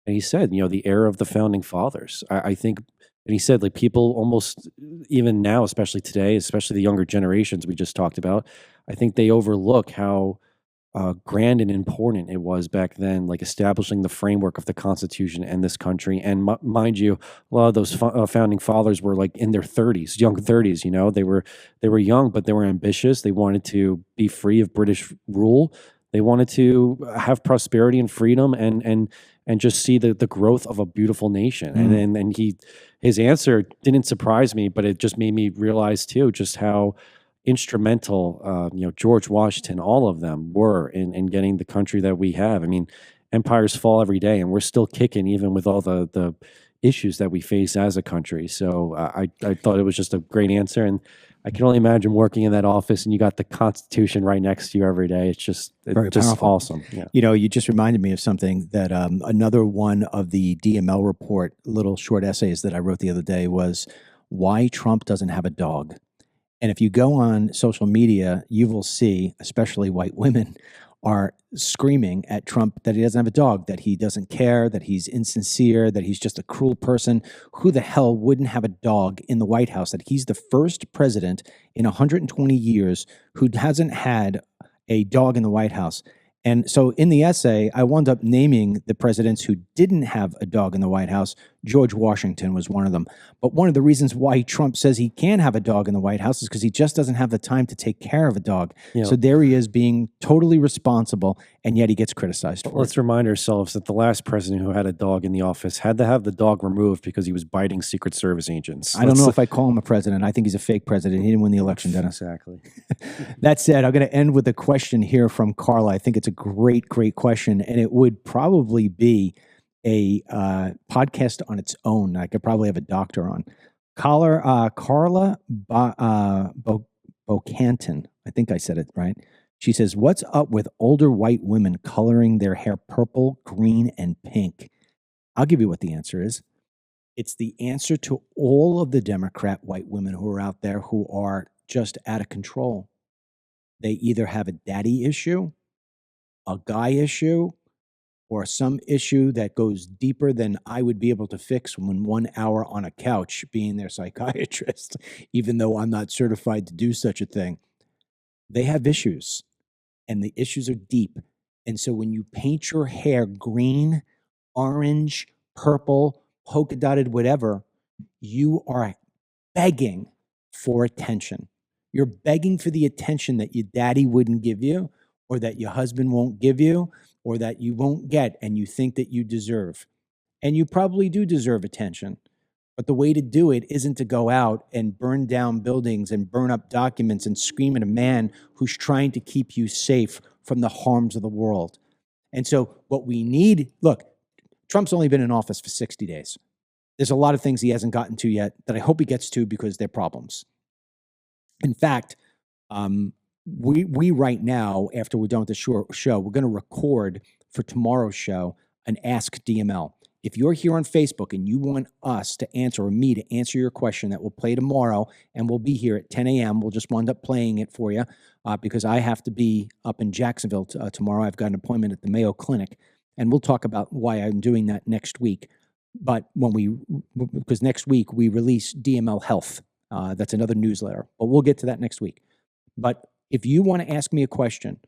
And he said, you know, the era of the founding fathers. I think, and he said, like, people almost, even now, especially today, especially the younger generations we just talked about, I think they overlook how grand and important it was back then, like establishing the framework of the Constitution and this country. And mind you, a lot of those founding fathers were like in their 30s, young 30s. You know, they were young, but they were ambitious. They wanted to be free of British rule. They wanted to have prosperity and freedom, and just see the growth of a beautiful nation. Mm. And his answer didn't surprise me, but it just made me realize too just how instrumental, you know, George Washington, all of them were in getting the country that we have. I mean, empires fall every day, and we're still kicking, even with all the issues that we face as a country. So I thought it was just a great answer, and I can only imagine working in that office and you got the Constitution right next to you every day. It's just Powerful. awesome. Yeah. You know, you just reminded me of something that another one of the DML report little short essays that I wrote the other day was why Trump doesn't have a dog. And if you go on social media, you will see, especially white women, are screaming at Trump that he doesn't have a dog, that he doesn't care, that he's insincere, that he's just a cruel person. Who the hell wouldn't have a dog in the White House? That he's the first president in 120 years who hasn't had a dog in the White House. And so in the essay, I wound up naming the presidents who didn't have a dog in the White House. George Washington was one of them. But one of the reasons why Trump says he can have a dog in the White House is because he just doesn't have the time to take care of a dog. Yeah. So there he is being totally responsible, and yet he gets criticized for Let's it. remind ourselves that the last president who had a dog in the office had to have the dog removed because he was biting Secret Service agents. I don't know if I call him a president. I think he's a fake president. He didn't win the election, Dennis. Exactly. That said, I'm going to end with a question here from Carla. I think it's a great, great question, and it would probably be a podcast on its own. I could probably have a doctor on. Carla Bocanton, I think I said it right. She says, what's up with older white women coloring their hair purple, green, and pink? I'll give you what the answer is. It's the answer to all of the Democrat white women who are out there who are just out of control. They either have a daddy issue, a guy issue, or some issue that goes deeper than I would be able to fix in 1 hour on a couch being their psychiatrist, even though I'm not certified to do such a thing. They have issues, and the issues are deep. And so when you paint your hair green, orange, purple, polka dotted, whatever, you are begging for attention. You're begging for the attention that your daddy wouldn't give you, or that your husband won't give you, or that you won't get and you think that you deserve. And you probably do deserve attention. But the way to do it isn't to go out and burn down buildings and burn up documents and scream at a man who's trying to keep you safe from the harms of the world. And so what we need, look, Trump's only been in office for 60 days. There's a lot of things he hasn't gotten to yet that I hope he gets to because they're problems. In fact, we right now, after we're done with the show, we're going to record for tomorrow's show an Ask DML. If you're here on Facebook and you want us to answer, or me to answer your question, that will play tomorrow, and we'll be here at 10 a.m. We'll just wind up playing it for you because I have to be up in Jacksonville tomorrow. I've got an appointment at the Mayo Clinic, and we'll talk about why I'm doing that next week. But because next week we release DML Health. That's another newsletter, but we'll get to that next week. But if you want to ask me a question,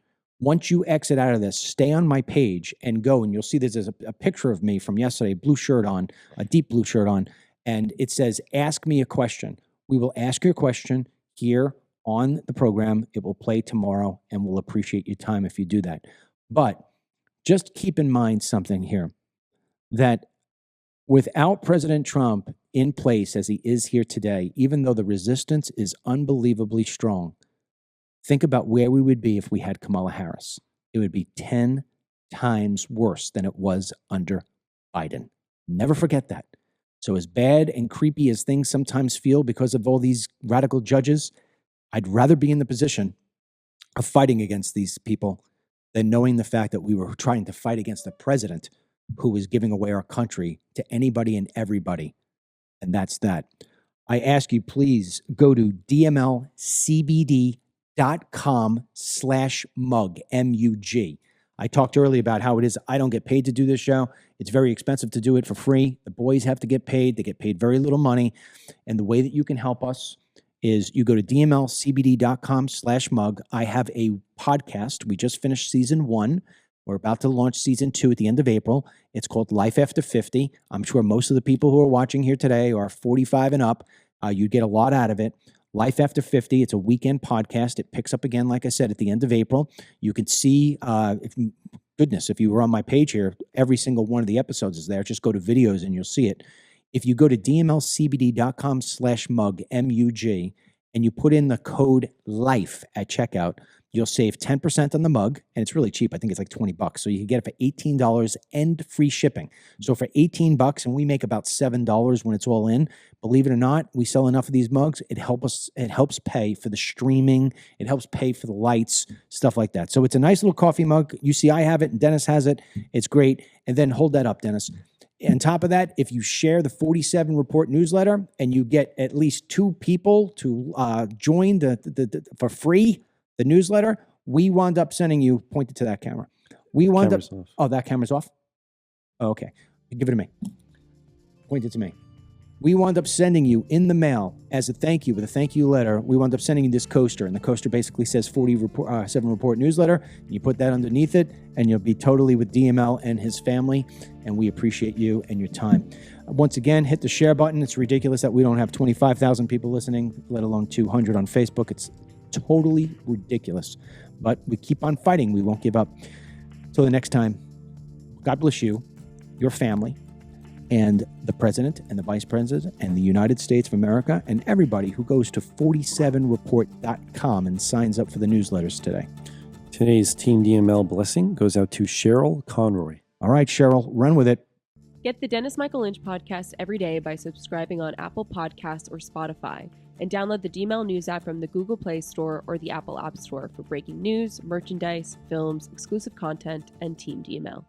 once you exit out of this, stay on my page and go, and you'll see there's a picture of me from yesterday, blue shirt on, a deep blue shirt on, and it says, ask me a question. We will ask your question here on the program. It will play tomorrow, and we'll appreciate your time if you do that. But just keep in mind something here, that without President Trump in place as he is here today, even though the resistance is unbelievably strong, think about where we would be if we had Kamala Harris. It would be 10 times worse than it was under Biden. Never forget that. So as bad and creepy as things sometimes feel because of all these radical judges, I'd rather be in the position of fighting against these people than knowing the fact that we were trying to fight against a president who was giving away our country to anybody and everybody. And that's that. I ask you, please go to dmlcbd.com/mug, M-U-G. I talked earlier about how it is I don't get paid to do this show. It's very expensive to do it for free. The boys have to get paid. They get paid very little money. And the way that you can help us is you go to dmlcbd.com/mug. I have a podcast. We just finished season 1. We're about to launch season 2 at the end of April. It's called Life After 50. I'm sure most of the people who are watching here today are 45 and up. You'd get a lot out of it. Life After 50. It's a weekend podcast. It picks up again, like I said, at the end of April. You can see, if you were on my page here, every single one of the episodes is there. Just go to videos and you'll see it. If you go to dmlcbd.com/mug, M-U-G, and you put in the code LIFE at checkout, you'll save 10% on the mug, and it's really cheap. I think it's like $20. So you can get it for $18 and free shipping. So for $18, and we make about $7 when it's all in, believe it or not, we sell enough of these mugs. It helps pay for the streaming. It helps pay for the lights, stuff like that. So it's a nice little coffee mug. You see I have it, and Dennis has it. It's great. And then hold that up, Dennis. On top of that, if you share the 47 Report newsletter and you get at least 2 people to join for free, the newsletter, we wound up sending you, pointed to that camera. We wound up, oh, that camera's off? Oh, okay. Give it to me. Point it to me. We wound up sending you in the mail as a thank you, with a thank you letter. We wound up sending you this coaster, and the coaster basically says 47 Report newsletter. You put that underneath it, and you'll be totally with DML and his family, and we appreciate you and your time. Once again, hit the share button. It's ridiculous that we don't have 25,000 people listening, let alone 200 on Facebook. It's totally ridiculous, but we keep on fighting. We won't give up. Till the next time, God bless you, your family, and the president and the vice president and the United States of America, and everybody who goes to 47report.com and signs up for the newsletters today. Today's Team DML blessing goes out to Cheryl Conroy. All right, Cheryl, run with it. Get the Dennis Michael Lynch podcast every day by subscribing on Apple Podcasts or Spotify, and download the DML News app from the Google Play Store or the Apple App Store for breaking news, merchandise, films, exclusive content, and Team DML.